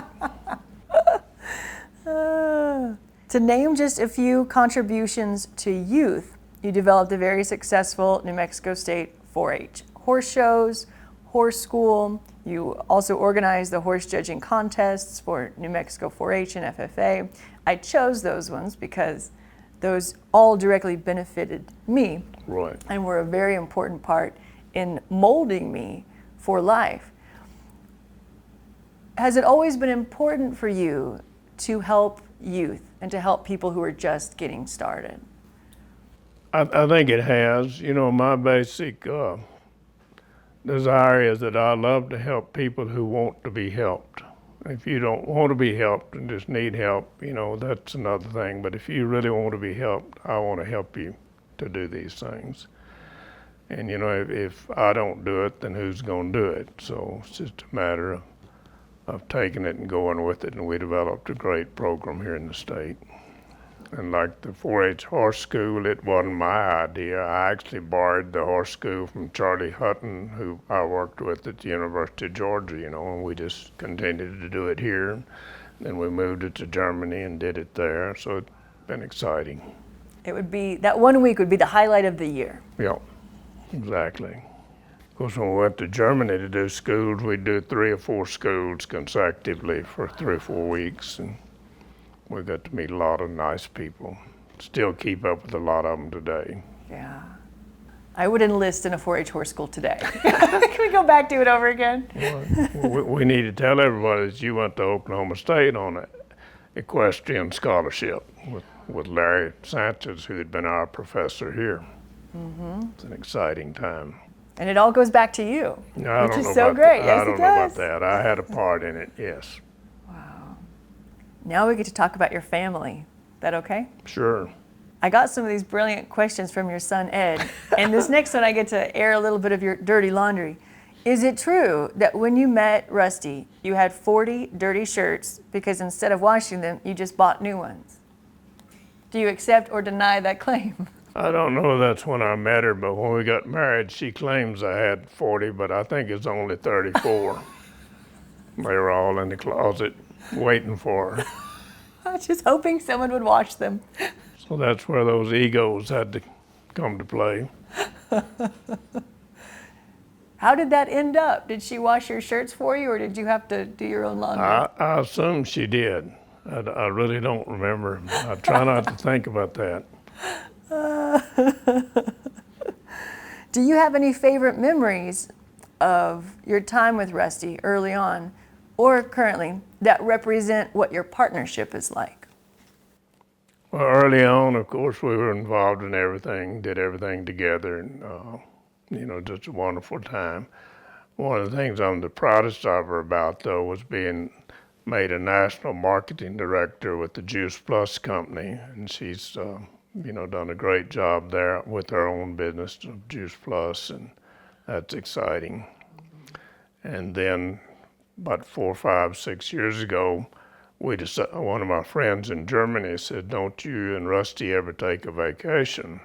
To name just a few contributions to youth, you developed a very successful New Mexico State 4-H horse shows, horse school. You also organized the horse judging contests for New Mexico 4-H and FFA. I chose those ones because those all directly benefited me, right, and were a very important part in molding me for life. Has it always been important for you to help youth and to help people who are just getting started? I think it has. My basic desire is that I love to help people who want to be helped. If you don't want to be helped and just need help, that's another thing. But if you really want to be helped, I want to help you to do these things. And, if I don't do it, then who's going to do it? So it's just a matter of taking it and going with it. And we developed a great program here in the state. And like the 4-H horse school, it wasn't my idea. I actually borrowed the horse school from Charlie Hutton, who I worked with at the University of Georgia, and we just continued to do it here. Then we moved it to Germany and did it there, so it's been exciting. It would be, that 1 week would be the highlight of the year. Yeah, exactly. Of course, when we went to Germany to do schools, we'd do 3 or 4 schools consecutively for 3 or 4 weeks. And we got to meet a lot of nice people. Still keep up with a lot of them today. Yeah. I would enlist in a 4-H horse school today. Can we go back to it over again? Well, we need to tell everybody that you went to Oklahoma State on an equestrian scholarship with Larry Sanchez, who had been our professor here. Mm-hmm. It's an exciting time. And it all goes back to you, no, which is so great. Yes, I don't know about that. I had a part in it, yes. Wow. Now we get to talk about your family. That okay? Sure. I got some of these brilliant questions from your son, Ed, and this next one I get to air a little bit of your dirty laundry. Is it true that when you met Rusty, you had 40 dirty shirts because instead of washing them, you just bought new ones? Do you accept or deny that claim? I don't know if that's when I met her, but when we got married, she claims I had 40, but I think it's only 34. They were all in the closet waiting for her. I was just hoping someone would wash them. So that's where those egos had to come to play. How did that end up? Did she wash your shirts for you, or did you have to do your own laundry? I assume she did. I really don't remember. I try not to think about that. Do you have any favorite memories of your time with Rusty early on or currently that represent what your partnership is like? Well, early on, of course, we were involved in everything, did everything together, and just a wonderful time. One of the things I'm the proudest of her about, though, was being made a national marketing director with the Juice Plus company, and she's done a great job there with her own business of Juice Plus, and that's exciting. And then about 4, 5, 6 years ago, one of my friends in Germany said, "Don't you and Rusty ever take a vacation?"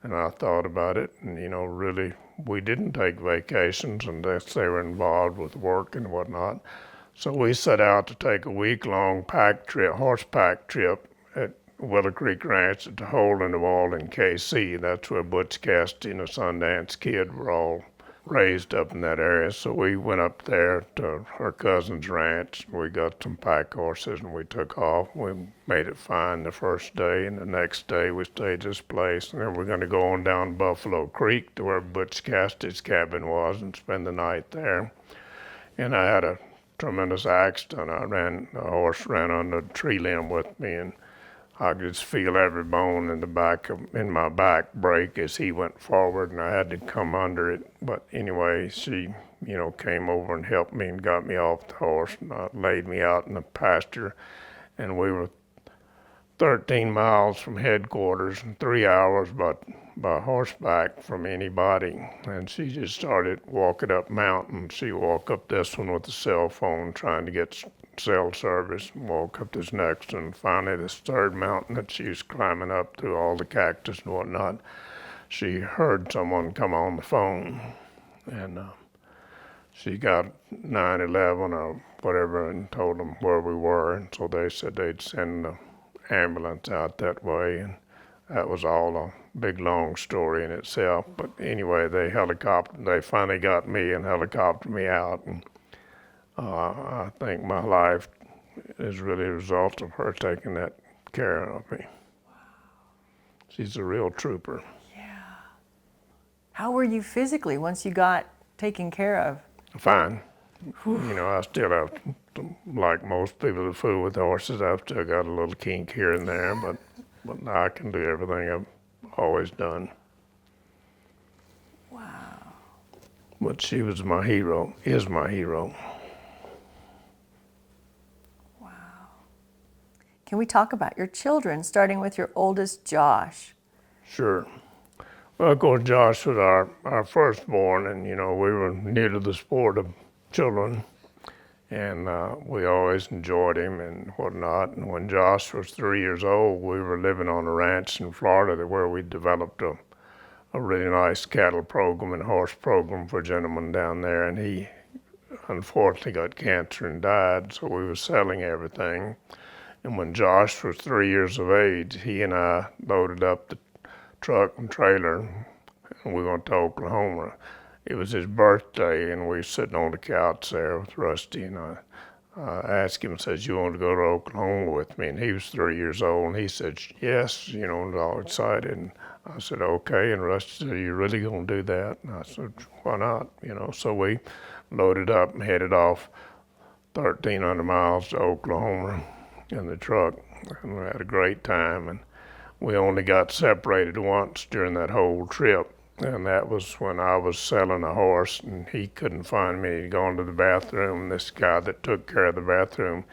And I thought about it, and really, we didn't take vacations unless they were involved with work and whatnot. So we set out to take a week-long horse pack trip at Willow Creek Ranch at the Hole in the Wall in KC. That's where Butch Cassidy and the Sundance Kid were all raised up in that area. So we went up there to her cousin's ranch. We got some pack horses and we took off. We made it fine the first day, and the next day we stayed at this place. And then we're going to go on down Buffalo Creek to where Butch Cassidy's cabin was and spend the night there. And I had a tremendous accident. The horse ran under a tree limb with me, and I could just feel every bone in my back break as he went forward, and I had to come under it. But anyway, she, came over and helped me and got me off the horse, and laid me out in the pasture, and we were 13 miles from headquarters and 3 hours by horseback from anybody. And she just started walking up mountains. She walked up this one with a cell phone trying to get cell service, and walk up this next one. Finally, this third mountain that she was climbing up through all the cactus and whatnot, she heard someone come on the phone, and she got 911 or whatever and told them where we were, and so they said they'd send the ambulance out that way, and that was all a big long story in itself. But anyway, they finally got me and helicoptered me out, and I think my life is really a result of her taking that care of me. Wow. She's a real trooper. Yeah. How were you physically once you got taken care of? Fine. I still have, like most people that fool with horses, I've still got a little kink here and there, but I can do everything I've always done. Wow. But she was my hero, is my hero. Wow. Can we talk about your children, starting with your oldest, Josh? Sure. Well, of course, Josh was our firstborn, and, we were new to the sport of children, and we always enjoyed him and whatnot. And when Josh was 3 years old, we were living on a ranch in Florida where we developed a really nice cattle program and horse program for a gentleman down there, and he unfortunately got cancer and died, so we were selling everything. And when Josh was 3 years of age, he and I loaded up the truck and trailer, and we went to Oklahoma. It was his birthday, and we were sitting on the couch there with Rusty, and I asked him, says, "You want to go to Oklahoma with me?" And he was 3 years old, and he said, "Yes," and all excited. And I said, "Okay." And Rusty said, "Are you really going to do that?" And I said, "Why not?" So we loaded up and headed off 1,300 miles to Oklahoma in the truck, and we had a great time. And we only got separated once during that whole trip, and that was when I was selling a horse, and he couldn't find me. He'd gone to the bathroom. This guy that took care of the bathroom,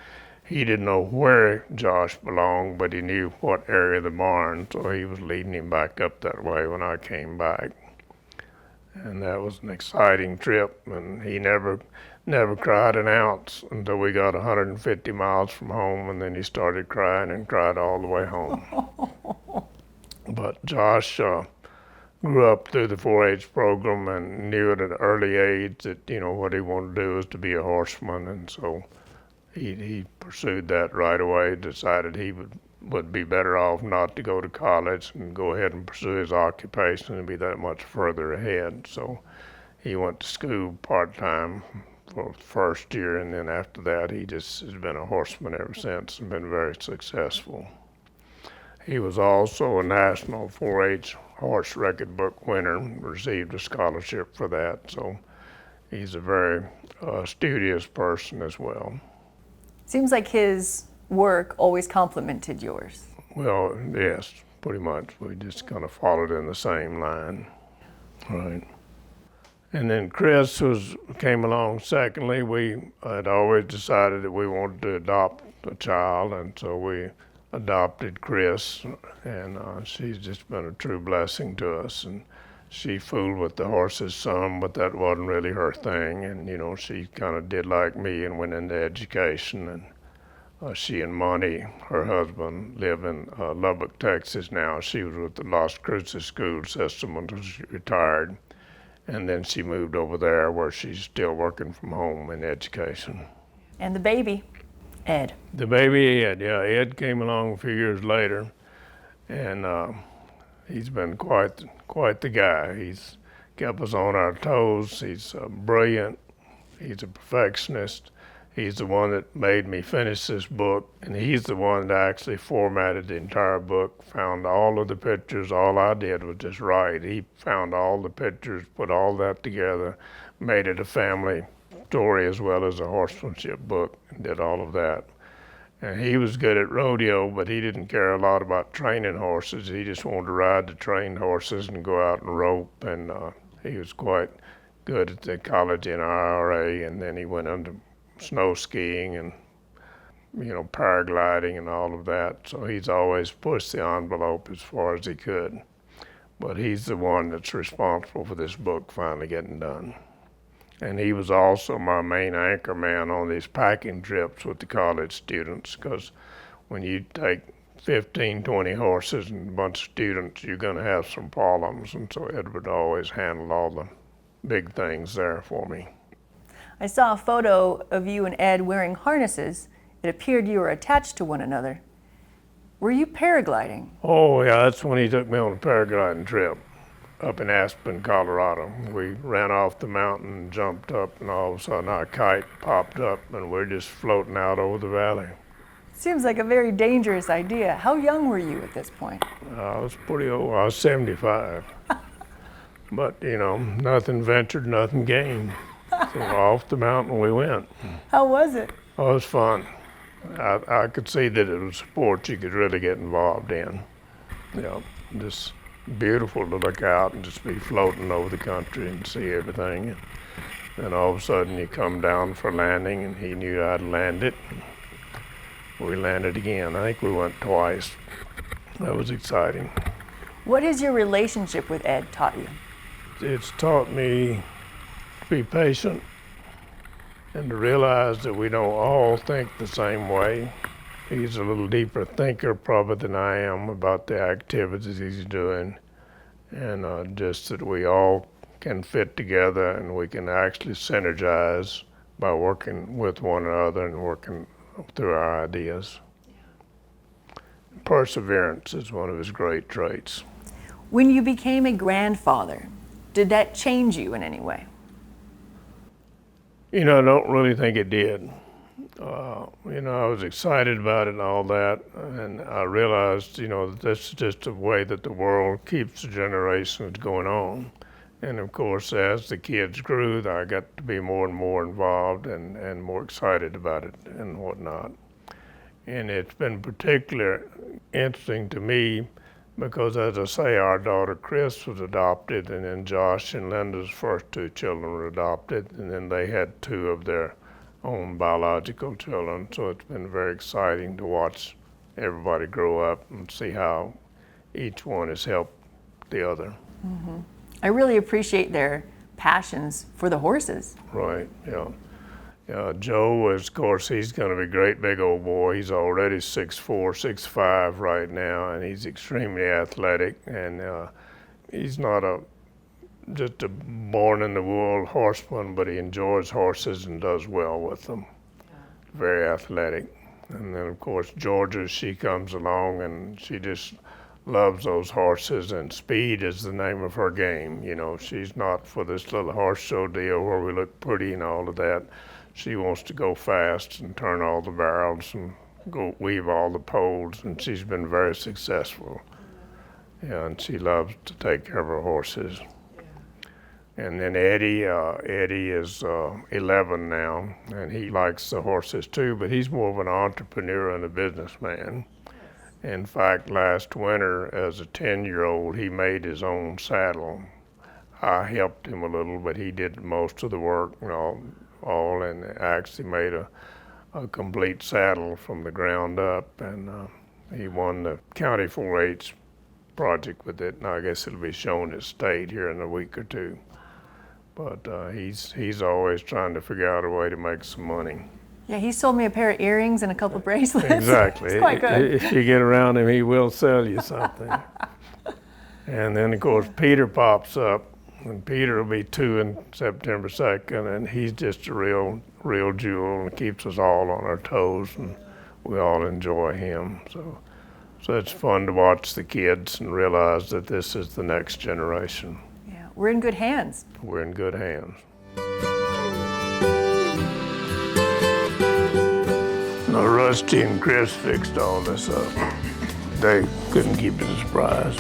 he didn't know where Josh belonged, but he knew what area of the barn, so he was leading him back up that way when I came back. And that was an exciting trip, and he never cried an ounce until we got 150 miles from home, and then he started crying and cried all the way home. But Josh grew up through the 4-H program and knew at an early age that, what he wanted to do was to be a horseman, and so he pursued that right away, decided he would be better off not to go to college and go ahead and pursue his occupation and be that much further ahead. So he went to school part-time for the first year, and then after that he just has been a horseman ever since and been very successful. He was also a national 4-H horse record book winner, received a scholarship for that, so he's a very studious person as well. Seems like his work always complemented yours. Well, yes, pretty much. We just kind of followed in the same line. Right. And then Chris came along secondly. We had always decided that we wanted to adopt a child, and so we adopted Chris, and she's just been a true blessing to us. And she fooled with the horses some, but that wasn't really her thing. And, you know, she kind of did like me and went into education. And she and Monty, her husband, live in Lubbock, Texas now. She was with the Las Cruces school system until she retired. And then she moved over there where she's still working from home in education. And the baby, Ed. The baby, Ed, yeah. Ed came along a few years later, and he's been quite the guy. He's kept us on our toes. He's brilliant. He's a perfectionist. He's the one that made me finish this book, and he's the one that actually formatted the entire book, found all of the pictures. All I did was just write. He found all the pictures, put all that together, made it a family story as well as a horsemanship book, and did all of that. And he was good at rodeo, but he didn't care a lot about training horses. He just wanted to ride the trained horses and go out and rope, and he was quite good at the college NRA, and then he went into snow skiing and, you know, paragliding and all of that. So he's always pushed the envelope as far as he could. But he's the one that's responsible for this book finally getting done. And he was also my main anchor man on these packing trips with the college students, because when you take 15, 20 horses and a bunch of students, you're going to have some problems. And so Edward always handled all the big things there for me. I saw a photo of you and Ed wearing harnesses. It appeared you were attached to one another. Were you paragliding? Oh, yeah, that's when he took me on a paragliding trip up in Aspen, Colorado. We ran off the mountain and jumped up, and all of a sudden our kite popped up, and we're just floating out over the valley. Seems like a very dangerous idea. How young were you at this point? I was pretty old. I was 75. But, you know, nothing ventured, nothing gained. So off the mountain we went. How was it? Oh, it was fun. I could see that it was a sport you could really get involved in. You know, just beautiful to look out and just be floating over the country and see everything. And then all of a sudden you come down for landing, and he knew I'd land it. We landed again. I think we went twice. That was exciting. What has your relationship with Ed taught you? It's taught me to be patient and to realize that we don't all think the same way. He's a little deeper thinker probably than I am about the activities he's doing, and just that we all can fit together and we can actually synergize by working with one another and working through our ideas. Perseverance is one of his great traits. When you became a grandfather, did that change you in any way? You know, I don't really think it did. You know, I was excited about it and all that, and I realized, you know, that this is just a way that the world keeps the generations going on. And of course, as the kids grew, I got to be more and more involved and more excited about it and whatnot. And it's been particularly interesting to me because, as I say, our daughter Chris was adopted, and then Josh and Linda's first two children were adopted, and then they had two of their own biological children. So it's been very exciting to watch everybody grow up and see how each one has helped the other. Mm-hmm. I really appreciate their passions for the horses. Right, yeah. Joe is, of course, he's going to be a great big old boy. He's already 6'4", 6'5" right now, and he's extremely athletic. And he's not just a born-in-the-wool horseman, but he enjoys horses and does well with them. Very athletic. And then, of course, Georgia, she comes along, and she just loves those horses, and speed is the name of her game. You know, she's not for this little horse show deal where we look pretty and all of that. She wants to go fast and turn all the barrels and go weave all the poles, and she's been very successful. Yeah, and she loves to take care of her horses. And then Eddie is 11 now, and he likes the horses too, but he's more of an entrepreneur and a businessman. In fact, last winter, as a 10-year-old, he made his own saddle. I helped him a little, but he did most of the work and all and actually made a complete saddle from the ground up, and he won the County 4-H project with it, and I guess it'll be shown at state here in a week or two. But he's always trying to figure out a way to make some money. Yeah, he sold me a pair of earrings and a couple bracelets. Exactly. It's quite good. If you get around him, he will sell you something. And then, of course, Peter pops up, and Peter will be 2 in September 2nd, and he's just a real jewel and keeps us all on our toes, and we all enjoy him. So it's fun to watch the kids and realize that this is the next generation. Yeah, we're in good hands. We're in good hands. No, Rusty and Chris fixed all this up. They couldn't keep it a surprise.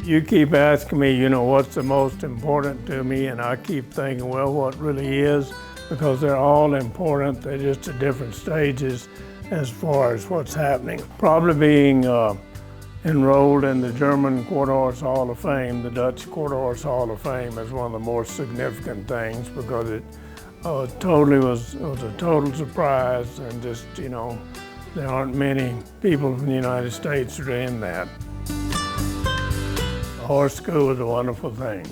You keep asking me, you know, what's the most important to me, and I keep thinking, well, what really is, because they're all important. They're just at different stages as far as what's happening. Probably being enrolled in the German Quarter Horse Hall of Fame, the Dutch Quarter Horse Hall of Fame, is one of the more significant things, because it totally was a total surprise, and just, you know, there aren't many people from the United States that are in that. The horse school is a wonderful thing.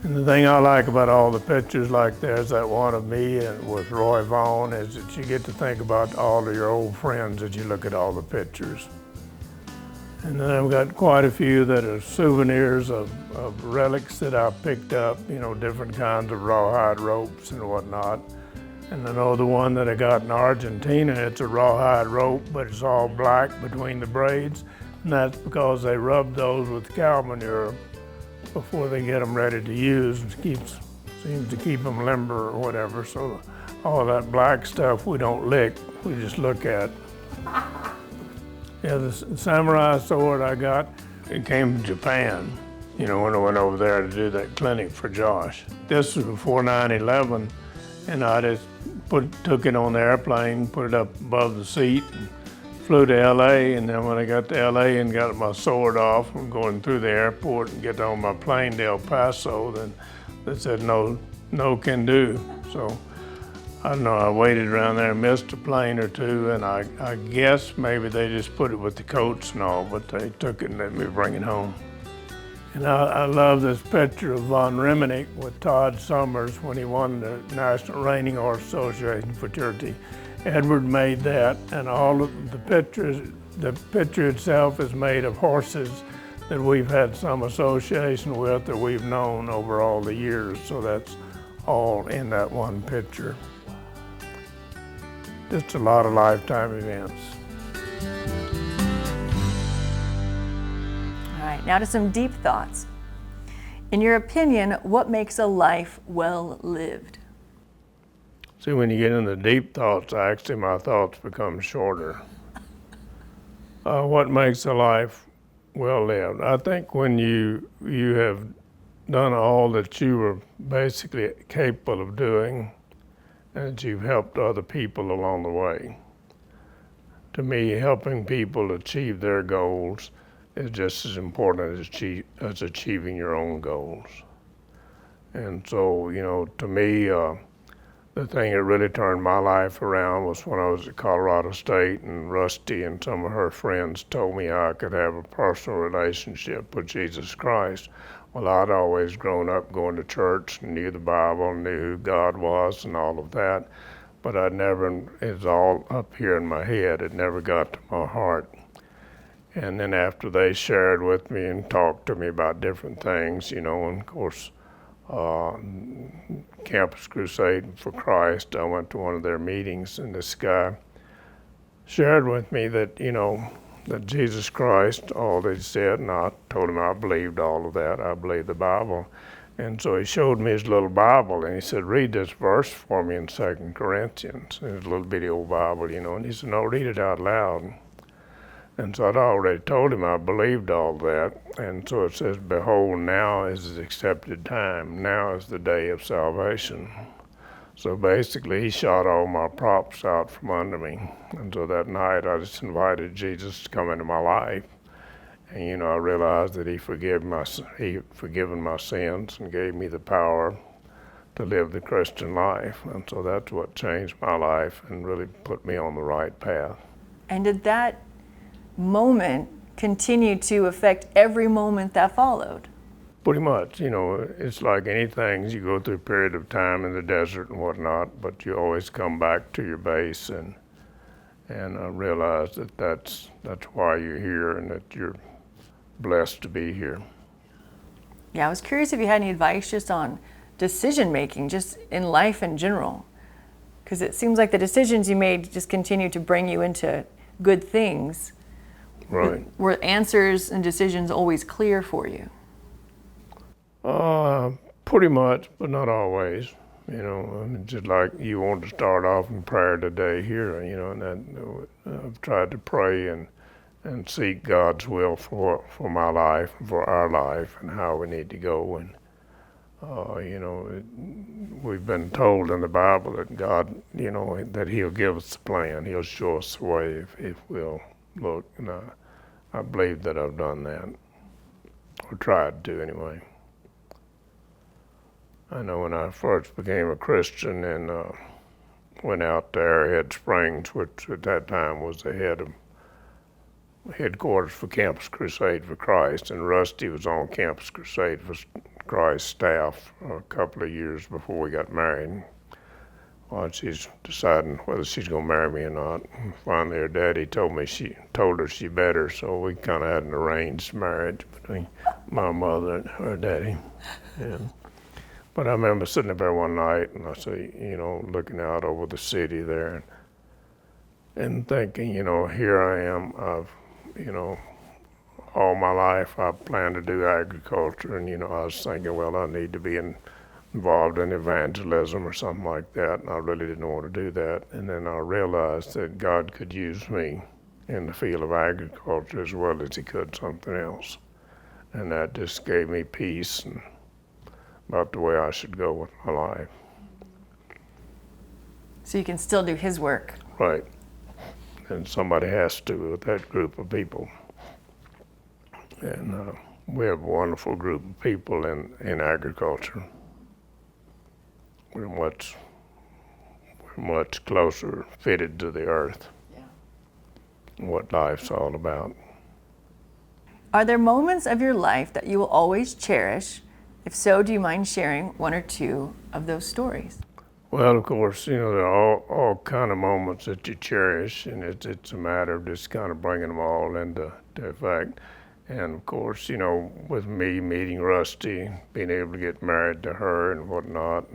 And the thing I like about all the pictures, like there's that one of me and with Roy Vaughn, is that you get to think about all of your old friends as you look at all the pictures. And then I've got quite a few that are souvenirs of relics that I picked up, you know, different kinds of rawhide ropes and whatnot. And I know the one that I got in Argentina, it's a rawhide rope, but it's all black between the braids. And that's because they rub those with cow manure before they get them ready to use. It seems to keep them limber or whatever. So all that black stuff we don't lick, we just look at. Yeah, the samurai sword I got, it came from Japan, you know, when I went over there to do that clinic for Josh. This was before 9/11, and I just took it on the airplane, put it up above the seat, and flew to LA, and then when I got to LA and got my sword off from going through the airport and get on my plane to El Paso, then they said no can do. So I don't know, I waited around there and missed a plane or two, and I guess maybe they just put it with the coats and all, but they took it and let me bring it home. And I love this picture of Von Reminick with Todd Summers when he won the National Reining Horse Association fraternity. Edward made that, and all of the picture itself is made of horses that we've had some association with that we've known over all the years, so that's all in that one picture. Just a lot of lifetime events. All right, now to some deep thoughts. In your opinion, what makes a life well lived? See, when you get into deep thoughts, actually my thoughts become shorter. What makes a life well lived? I think when you have done all that you were basically capable of doing, and you've helped other people along the way. To me, helping people achieve their goals is just as important as achieving your own goals. And so, you know, to me, the thing that really turned my life around was when I was at Colorado State, and Rusty and some of her friends told me I could have a personal relationship with Jesus Christ. Well, I'd always grown up going to church and knew the Bible and knew who God was and all of that, but it was all up here in my head. It never got to my heart. And then after they shared with me and talked to me about different things, you know, and of course, Campus Crusade for Christ, I went to one of their meetings, and this guy shared with me that, you know, that Jesus Christ, all they said, and I told him I believed all of that. I believed the Bible. And so he showed me his little Bible, and he said, read this verse for me in 2 Corinthians. It was a little bitty old Bible, you know, and he said, no, read it out loud. And so I'd already told him I believed all that. And so it says, behold, now is the accepted time. Now is the day of salvation. So basically, he shot all my props out from under me. And so that night, I just invited Jesus to come into my life. And, you know, I realized that he'd forgiven my sins and gave me the power to live the Christian life. And so that's what changed my life and really put me on the right path. And did that moment continue to affect every moment that followed? Pretty much, you know, it's like anything, you go through a period of time in the desert and whatnot, but you always come back to your base and realize that that's why you're here and that you're blessed to be here. Yeah, I was curious if you had any advice just on decision making, just in life in general, because it seems like the decisions you made just continue to bring you into good things. Right. Were answers and decisions always clear for you? Pretty much, but not always. You know, I mean, just like you want to start off in prayer today here, you know, and that, I've tried to pray and seek God's will for my life, for our life, and how we need to go. And, you know, we've been told in the Bible that God, you know, that he'll give us the plan. He'll show us the way if we'll look. And I believe that I've done that, or tried to anyway. I know when I first became a Christian and went out to Arrowhead Springs, which at that time was the headquarters for Campus Crusade for Christ, and Rusty was on Campus Crusade for Christ staff a couple of years before we got married. While she's deciding whether she's going to marry me or not. And finally, her daddy told her she better, so we kind of had an arranged marriage between my mother and her daddy. But I remember sitting up there one night, and I see, you know, looking out over the city there, and thinking, you know, here I am. You know, all my life I planned to do agriculture, and you know, I was thinking, well, I need to be involved in evangelism or something like that, and I really didn't want to do that. And then I realized that God could use me in the field of agriculture as well as he could something else, and that just gave me peace and about the way I should go with my life. So you can still do his work. Right. And somebody has to with that group of people. And we have a wonderful group of people in agriculture. We're much closer fitted to the earth. Yeah. And what life's all about. Are there moments of your life that you will always cherish? If so, do you mind sharing one or two of those stories? Well, of course, you know, there are all kind of moments that you cherish, and it's a matter of just kind of bringing them all into effect. And of course, you know, with me meeting Rusty, being able to get married to her and whatnot,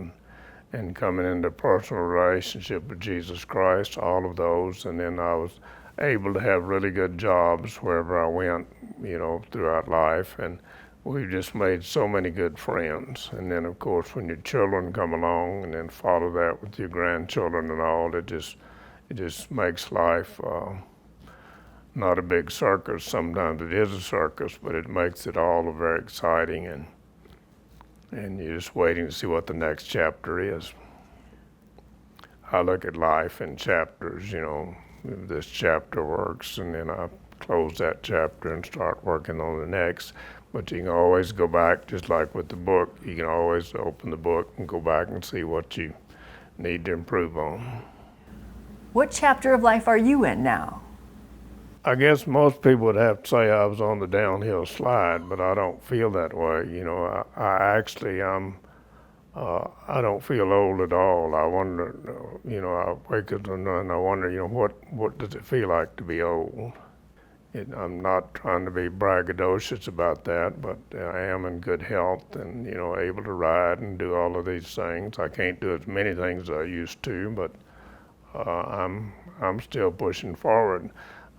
and coming into a personal relationship with Jesus Christ, all of those. And then I was able to have really good jobs wherever I went, you know, throughout life. And we've just made so many good friends. And then, of course, when your children come along and then follow that with your grandchildren and all, it just makes life not a big circus. Sometimes it is a circus, but it makes it all very exciting, and you're just waiting to see what the next chapter is. I look at life in chapters, you know, this chapter works, and then I close that chapter and start working on the next. But you can always go back, just like with the book, you can always open the book and go back and see what you need to improve on. What chapter of life are you in now? I guess most people would have to say I was on the downhill slide, but I don't feel that way. You know, I don't feel old at all. I wonder, you know, I wake up and I wonder, you know, what does it feel like to be old? I'm not trying to be braggadocious about that, but I am in good health and, you know, able to ride and do all of these things. I can't do as many things as I used to, but I'm still pushing forward.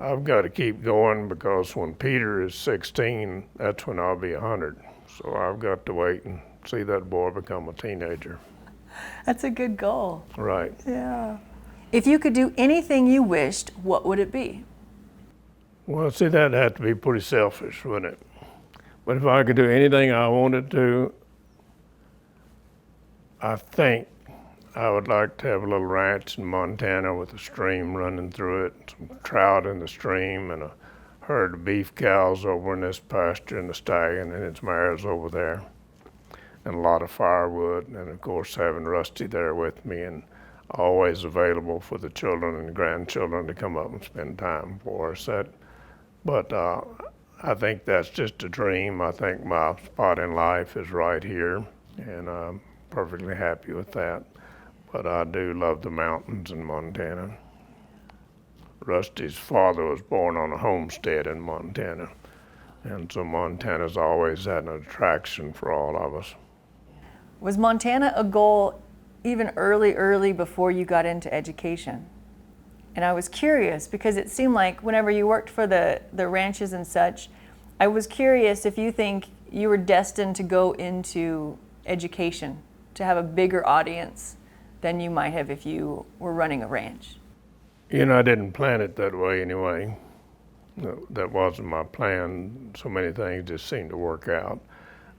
I've got to keep going because when Peter is 16, that's when I'll be 100. So I've got to wait and see that boy become a teenager. That's a good goal. Right. Yeah. If you could do anything you wished, what would it be? Well, see, that'd have to be pretty selfish, wouldn't it? But if I could do anything I wanted to, I think I would like to have a little ranch in Montana with a stream running through it, some trout in the stream, and a herd of beef cows over in this pasture, and the stallion and its mares over there, and a lot of firewood, and of course having Rusty there with me and always available for the children and grandchildren to come up and spend time for us. But I think that's just a dream. I think my spot in life is right here, and I'm perfectly happy with that. But I do love the mountains in Montana. Rusty's father was born on a homestead in Montana, and so Montana's always had an attraction for all of us. Was Montana a goal even early before you got into education? And I was curious because it seemed like whenever you worked for the ranches and such, I was curious if you think you were destined to go into education, to have a bigger audience than you might have if you were running a ranch. You know, I didn't plan it that way anyway. That wasn't my plan. So many things just seemed to work out.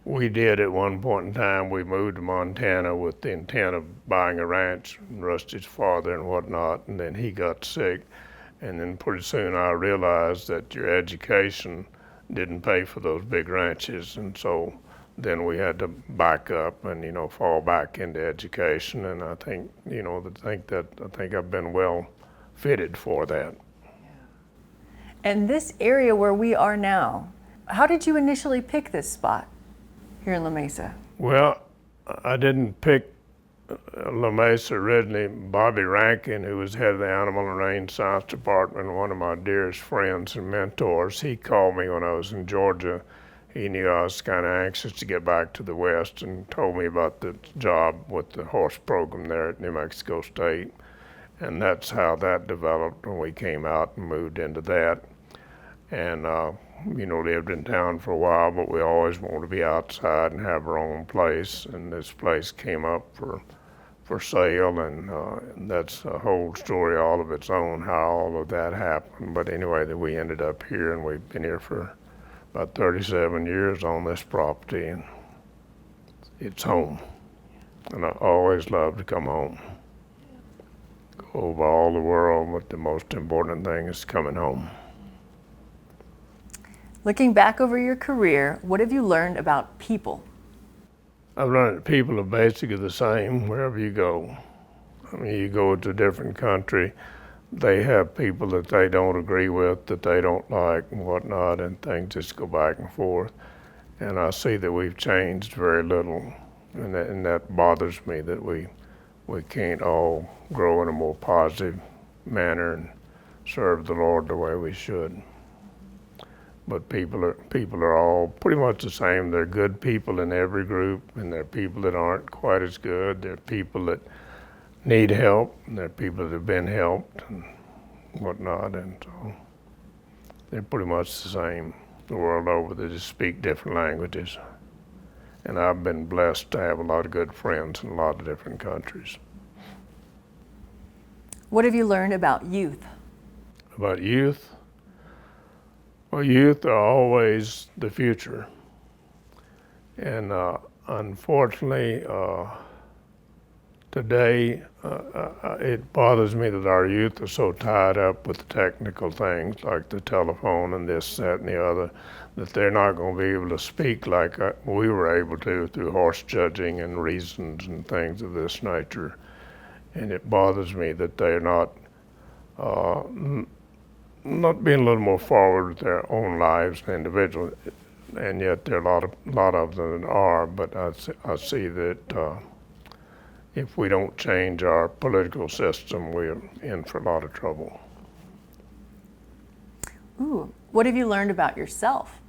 We did at one point in time, we moved to Montana with the intent of buying a ranch, Rusty's father and whatnot, and then he got sick. And then pretty soon I realized that your education didn't pay for those big ranches, and so then we had to back up and, fall back into education. And I think, I think I've been well fitted for that. And this area where we are now, how did you initially pick this spot here in La Mesa? Well, I didn't pick La Mesa originally. Bobby Rankin, who was head of the Animal and Range Science Department, one of my dearest friends and mentors, he called me when I was in Georgia. He knew I was kind of anxious to get back to the West and told me about the job with the horse program there at New Mexico State. And that's how that developed when we came out and moved into that. And, lived in town for a while, but we always wanted to be outside and have our own place. And this place came up for sale, and that's a whole story all of its own, how all of that happened. But anyway, that we ended up here, and we've been here for about 37 years on this property, and it's home. And I always love to come home. Go over all the world, but the most important thing is coming home. Looking back over your career, what have you learned about people? I've learned that people are basically the same wherever you go. I mean, you go to a different country, they have people that they don't agree with, that they don't like and whatnot, and things just go back and forth. And I see that we've changed very little, and that bothers me, that we can't all grow in a more positive manner and serve the Lord the way we should. But people are all pretty much the same. They're good people in every group, and there are people that aren't quite as good. There are people that need help, and there are people that have been helped and whatnot, and so they're pretty much the same the world over. They just speak different languages. And I've been blessed to have a lot of good friends in a lot of different countries. What have you learned about youth? About youth? Well, youth are always the future. And unfortunately, today, it bothers me that our youth are so tied up with technical things like the telephone and this, that, and the other, that they're not going to be able to speak like we were able to through horse judging and reasons and things of this nature. And it bothers me that they're not being a little more forward with their own lives and individual, and yet there are a lot of them that are. But I see that if we don't change our political system, we're in for a lot of trouble. Ooh, what have you learned about yourself?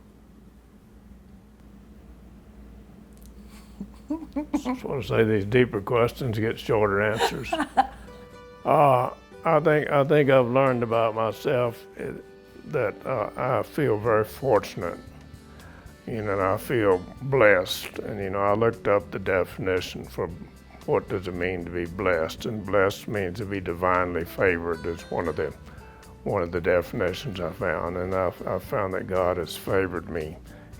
I just want to say these deeper questions get shorter answers. I think I've learned about myself that I feel very fortunate, and I feel blessed. And I looked up the definition for what does it mean to be blessed, and blessed means to be divinely favored is one of the definitions I found. And I found that God has favored me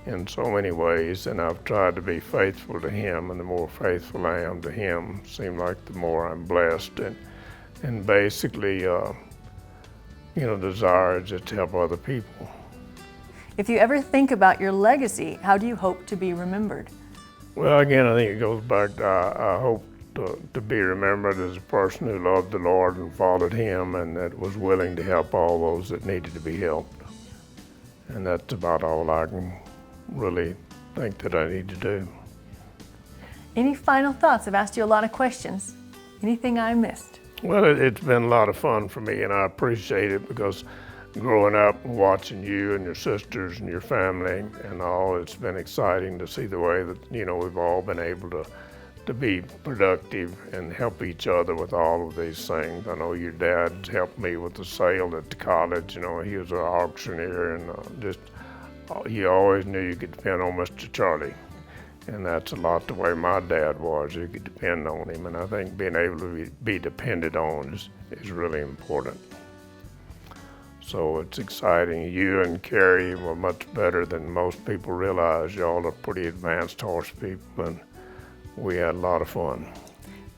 in so many ways, and I've tried to be faithful to Him, and the more faithful I am to Him, seems like the more I'm blessed. And basically, desire is just to help other people. If you ever think about your legacy, how do you hope to be remembered? Well, again, I think it goes back to I hope to be remembered as a person who loved the Lord and followed Him, and that was willing to help all those that needed to be helped. And that's about all I can really think that I need to do. Any final thoughts? I've asked you a lot of questions. Anything I missed? Well, it's been a lot of fun for me, and I appreciate it, because growing up and watching you and your sisters and your family and all, it's been exciting to see the way that we've all been able to be productive and help each other with all of these things. I know your dad helped me with the sale at the college. He was an auctioneer, and you always knew you could depend on Mr. Charlie. And that's a lot the way my dad was. You could depend on him, and I think being able to be depended on is really important. So it's exciting. You and Carrie were much better than most people realize. Y'all are pretty advanced horse people, and we had a lot of fun.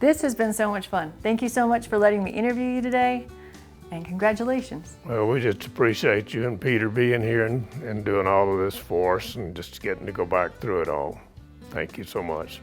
This has been so much fun. Thank you so much for letting me interview you today, and congratulations. Well, we just appreciate you and Peter being here and doing all of this for us, and just getting to go back through it all. Thank you so much.